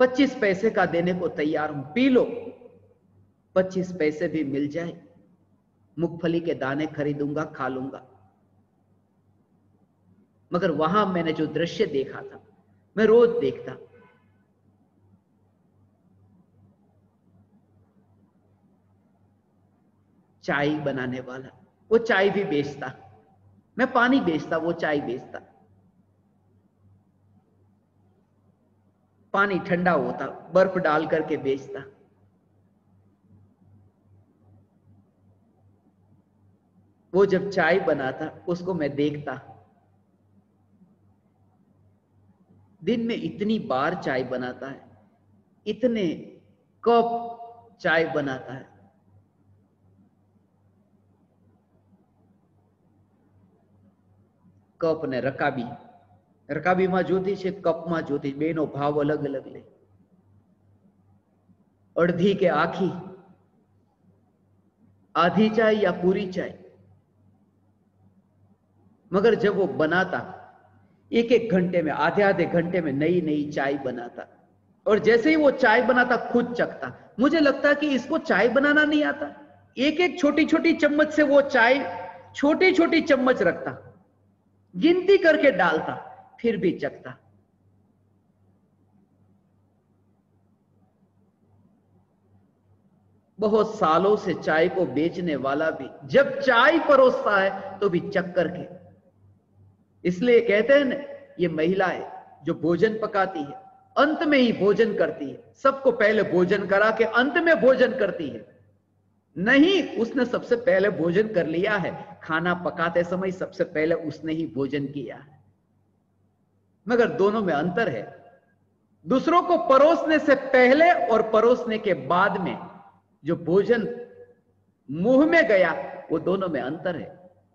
25 पैसे का देने को तैयार हूं, पी लो। 25 पैसे भी मिल जाए, मूंगफली के दाने खरीदूंगा, खा लूंगा। मगर वहां मैंने जो दृश्य देखा था, मैं रोज देखता। चाय बनाने वाला, वो चाय भी बेचता, मैं पानी बेचता, वो चाय बेचता। पानी ठंडा होता, बर्फ डाल करके बेचता। वो जब चाय बनाता उसको मैं देखता, दिन में इतनी बार चाय बनाता है, इतने कप चाय बनाता है। कप ने રકાબીમાં જોતી છે, કપમાં જોતી, બેનો ભાવ અલગ અલગ લે। અડધી કે આખી, आधी चाय या पूरी चाय। मगर जब वो बनाता, एक एक घंटे में, आधे आधे घंटे में नई नई चाय बनाता। और जैसे ही वो चाय बनाता खुद चखता। मुझे लगता कि इसको चाय बनाना नहीं आता। एक एक छोटी छोटी चम्मच से वो चाय छोटी छोटी चम्मच रखता, गिनती करके डालता, फिर भी चखता। बहुत सालों से चाय को बेचने वाला भी जब चाय परोसता है तो भी चख करके। इसलिए कहते हैं ना, ये महिला है जो भोजन पकाती है, अंत में ही भोजन करती है। सबको पहले भोजन करा के अंत में भोजन करती है। नहीं, उसने सबसे पहले भोजन कर लिया है। खाना पकाते समय सबसे पहले उसने ही भोजन किया है। मगर दोनों में अंतर है। दूसरों को परोसने से पहले और परोसने के बाद में जो भोजन मुंह में गया, वो दोनों में अंतर है।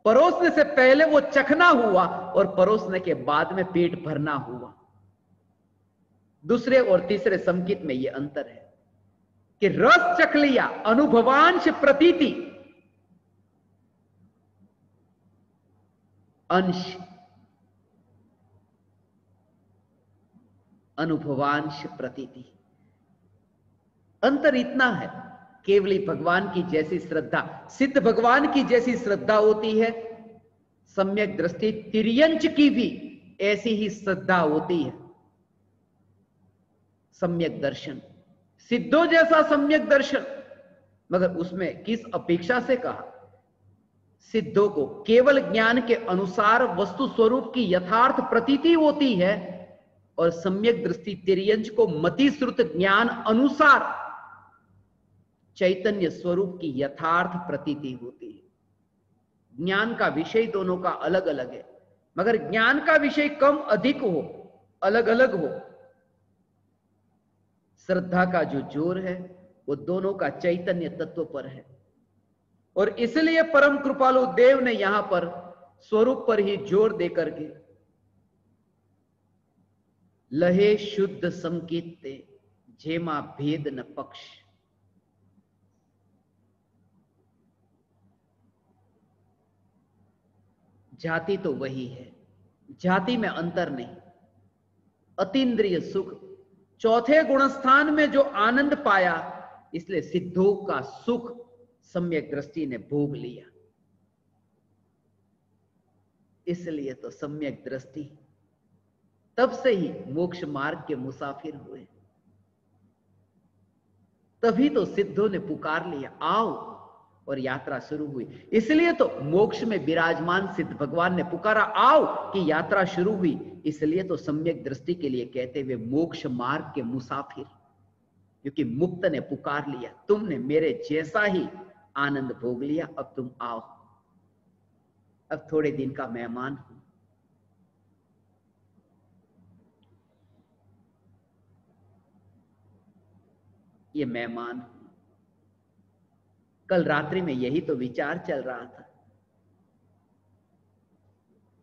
परोसने से पहले वो चखना हुआ और परोसने के बाद में पेट भरना हुआ। दूसरे और तीसरे संकेत में यह अंतर है कि रस चख लिया, अनुभवांश प्रतीति, अंश अनुभवांश प्रतीति। अंतर इतना है, केवली भगवान की जैसी श्रद्धा, सिद्ध भगवान की जैसी श्रद्धा होती है, सम्यक दृष्टि तिर्यंच की भी ऐसी ही श्रद्धा होती है। सम्यक दर्शन, सिद्धों जैसा सम्यक दर्शन। मगर उसमें किस अपेक्षा से कहा? सिद्धों को केवल ज्ञान के अनुसार वस्तु स्वरूप की यथार्थ प्रतीति होती है, और सम्यक दृष्टि तिर्यंच को मति श्रुत ज्ञान अनुसार चैतन्य स्वरूप की यथार्थ प्रतीति होती है। ज्ञान का विषय दोनों का अलग अलग है, मगर ज्ञान का विषय कम अधिक हो, अलग अलग हो, श्रद्धा का जो जोर है वो दोनों का चैतन्य तत्व पर है। और इसलिए परम कृपालु देव ने यहां पर स्वरूप पर ही जोर देकर के लहे शुद्ध संकीर्ते जेमा भेद न पक्ष, जाति तो वही है, जाति में अंतर नहीं। अतीन्द्रिय सुख, चौथे गुणस्थान में जो आनंद पाया, इसलिए सिद्धों का सुख सम्यक दृष्टि ने भोग लिया। इसलिए तो सम्यक दृष्टि तब से ही मोक्ष मार्ग के मुसाफिर हुए। तभी तो सिद्धों ने पुकार लिया, आओ, और यात्रा शुरू हुई। इसलिए तो मोक्ष में विराजमान सिद्ध भगवान ने पुकारा, आओ, कि यात्रा शुरू हुई। इसलिए तो सम्यक दृष्टि के लिए कहते हुए मोक्ष मार्ग के मुसाफिर, क्योंकि मुक्त ने पुकार लिया, तुमने मेरे जैसा ही आनंद भोग लिया, अब तुम आओ, अब थोड़े दिन का मेहमान हूं। ये मेहमान हूं। कल रात्रि में यही तो विचार चल रहा था।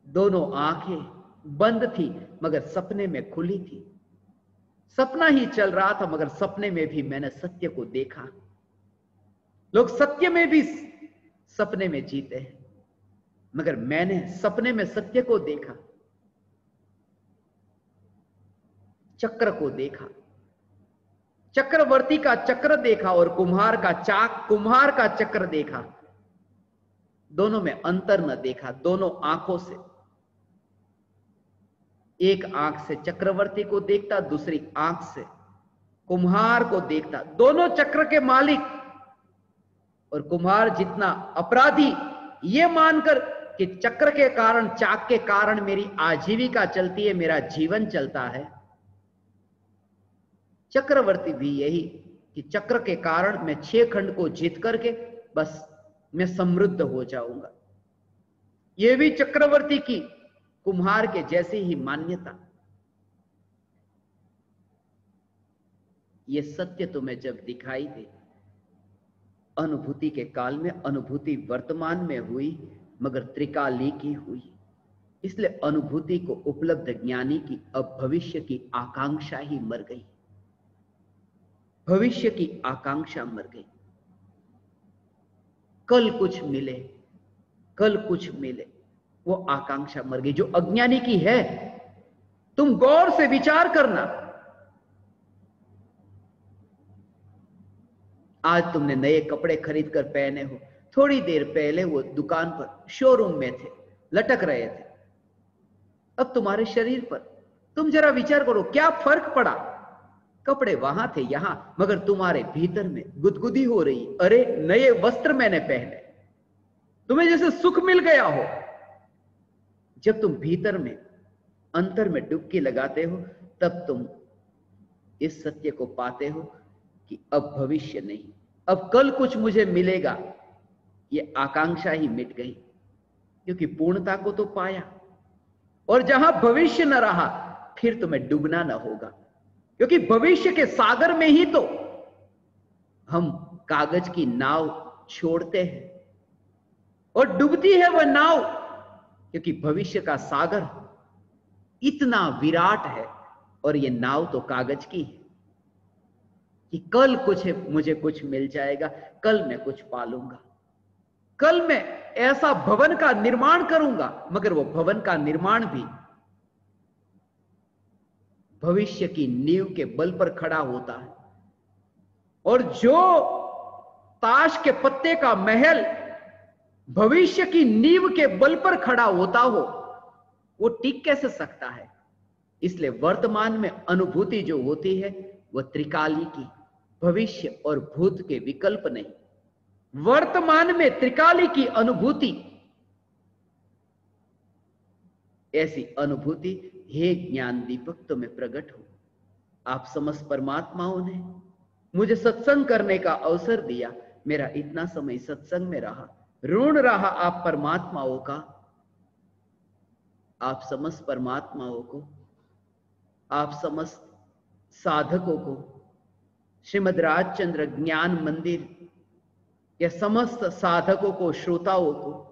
दोनों आंखें बंद थी मगर सपने में खुली थी। सपना ही चल रहा था मगर सपने में भी मैंने सत्य को देखा। लोग सत्य में भी सपने में जीते हैं, मगर मैंने सपने में सत्य को देखा, चक्र को देखा, चक्रवर्ती का चक्र देखा और कुम्हार का चक्र देखा। दोनों में अंतर न देखा, दोनों आंखों से, एक आंख से चक्रवर्ती को देखता, दूसरी आंख से कुम्हार को देखता। दोनों चक्र के मालिक, और कुम्हार जितना अपराधी ये मानकर कि चक्र के कारण, चाक के कारण मेरी आजीविका चलती है, मेरा जीवन चलता है, चक्रवर्ती भी यही कि चक्र के कारण मैं 6 खंड को जीत करके बस मैं समृद्ध हो जाऊंगा। यह भी चक्रवर्ती की कुम्हार के जैसी ही मान्यता। यह सत्य तुम्हें जब दिखाई दे, अनुभूति के काल में, अनुभूति वर्तमान में हुई मगर त्रिकाली की हुई। इसलिए अनुभूति को उपलब्ध ज्ञानी की अब भविष्य की आकांक्षा ही मर गई। भविष्य की आकांक्षा मर गई। कल कुछ मिले, कल कुछ मिले, वो आकांक्षा मर गई जो अज्ञानी की है। तुम गौर से विचार करना। आज तुमने नए कपड़े खरीद कर पहने हो, थोड़ी देर पहले वो दुकान पर शोरूम में थे, लटक रहे थे। अब तुम्हारे शरीर पर तुम जरा विचार करो, क्या फर्क पड़ा? कपड़े वहां थे यहां, मगर तुम्हारे भीतर में गुदगुदी हो रही, अरे नए वस्त्र मैंने पहने, तुम्हें जैसे सुख मिल गया हो। जब तुम भीतर में, अंतर में डुबकी लगाते हो, तब तुम इस सत्य को पाते हो कि अब भविष्य नहीं, अब कल कुछ मुझे मिलेगा। ये आकांक्षा ही मिट गई, क्योंकि पूर्णता को तो पाया। और जहां भविष्य न रहा, फिर तुम्हें डूबना न होगा, क्योंकि भविष्य के सागर में ही तो हम कागज की नाव छोड़ते हैं और डूबती है वह नाव, क्योंकि भविष्य का सागर इतना विराट है और यह नाव तो कागज की है कि कल कुछ मुझे कुछ मिल जाएगा, कल मैं कुछ पालूंगा, कल मैं ऐसा भवन का निर्माण करूंगा। मगर वो भवन का निर्माण भी भविष्य की नींव के बल पर खड़ा होता है। और जो ताश के पत्ते का महल भविष्य की नींव के बल पर खड़ा होता हो, वो टिक कैसे सकता है? इसलिए वर्तमान में अनुभूति जो होती है वह त्रिकाली की, भविष्य और भूत के विकल्प नहीं। वर्तमान में त्रिकाली की अनुभूति, ऐसी अनुभूति हे ज्ञान दीपक तुम्हें प्रकट हो। आप समस्त परमात्माओं ने मुझे सत्संग करने का अवसर दिया। मेरा इतना समय सत्संग में रहा, ऋण रहा आप परमात्माओं का, आप समस्त परमात्माओं को, आप समस्त साधकों को, श्रीमद् राजचंद्र ज्ञान मंदिर या समस्त साधकों को, श्रोताओं को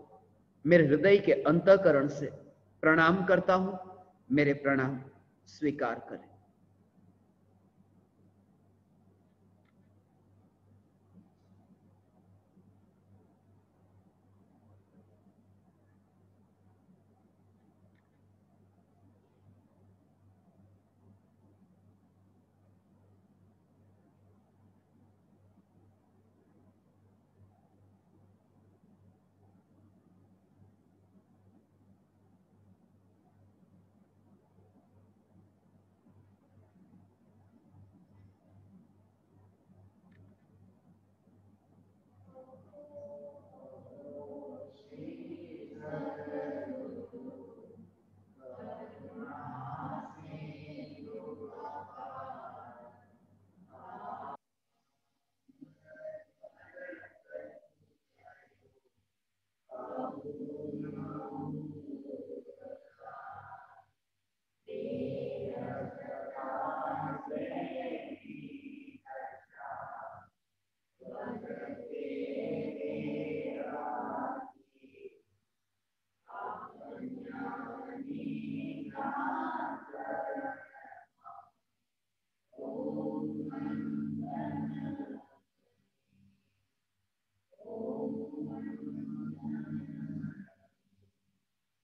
मेरे हृदय के अंतःकरण से प्रणाम करता हूं। मेरे प्रणाम स्वीकार करें।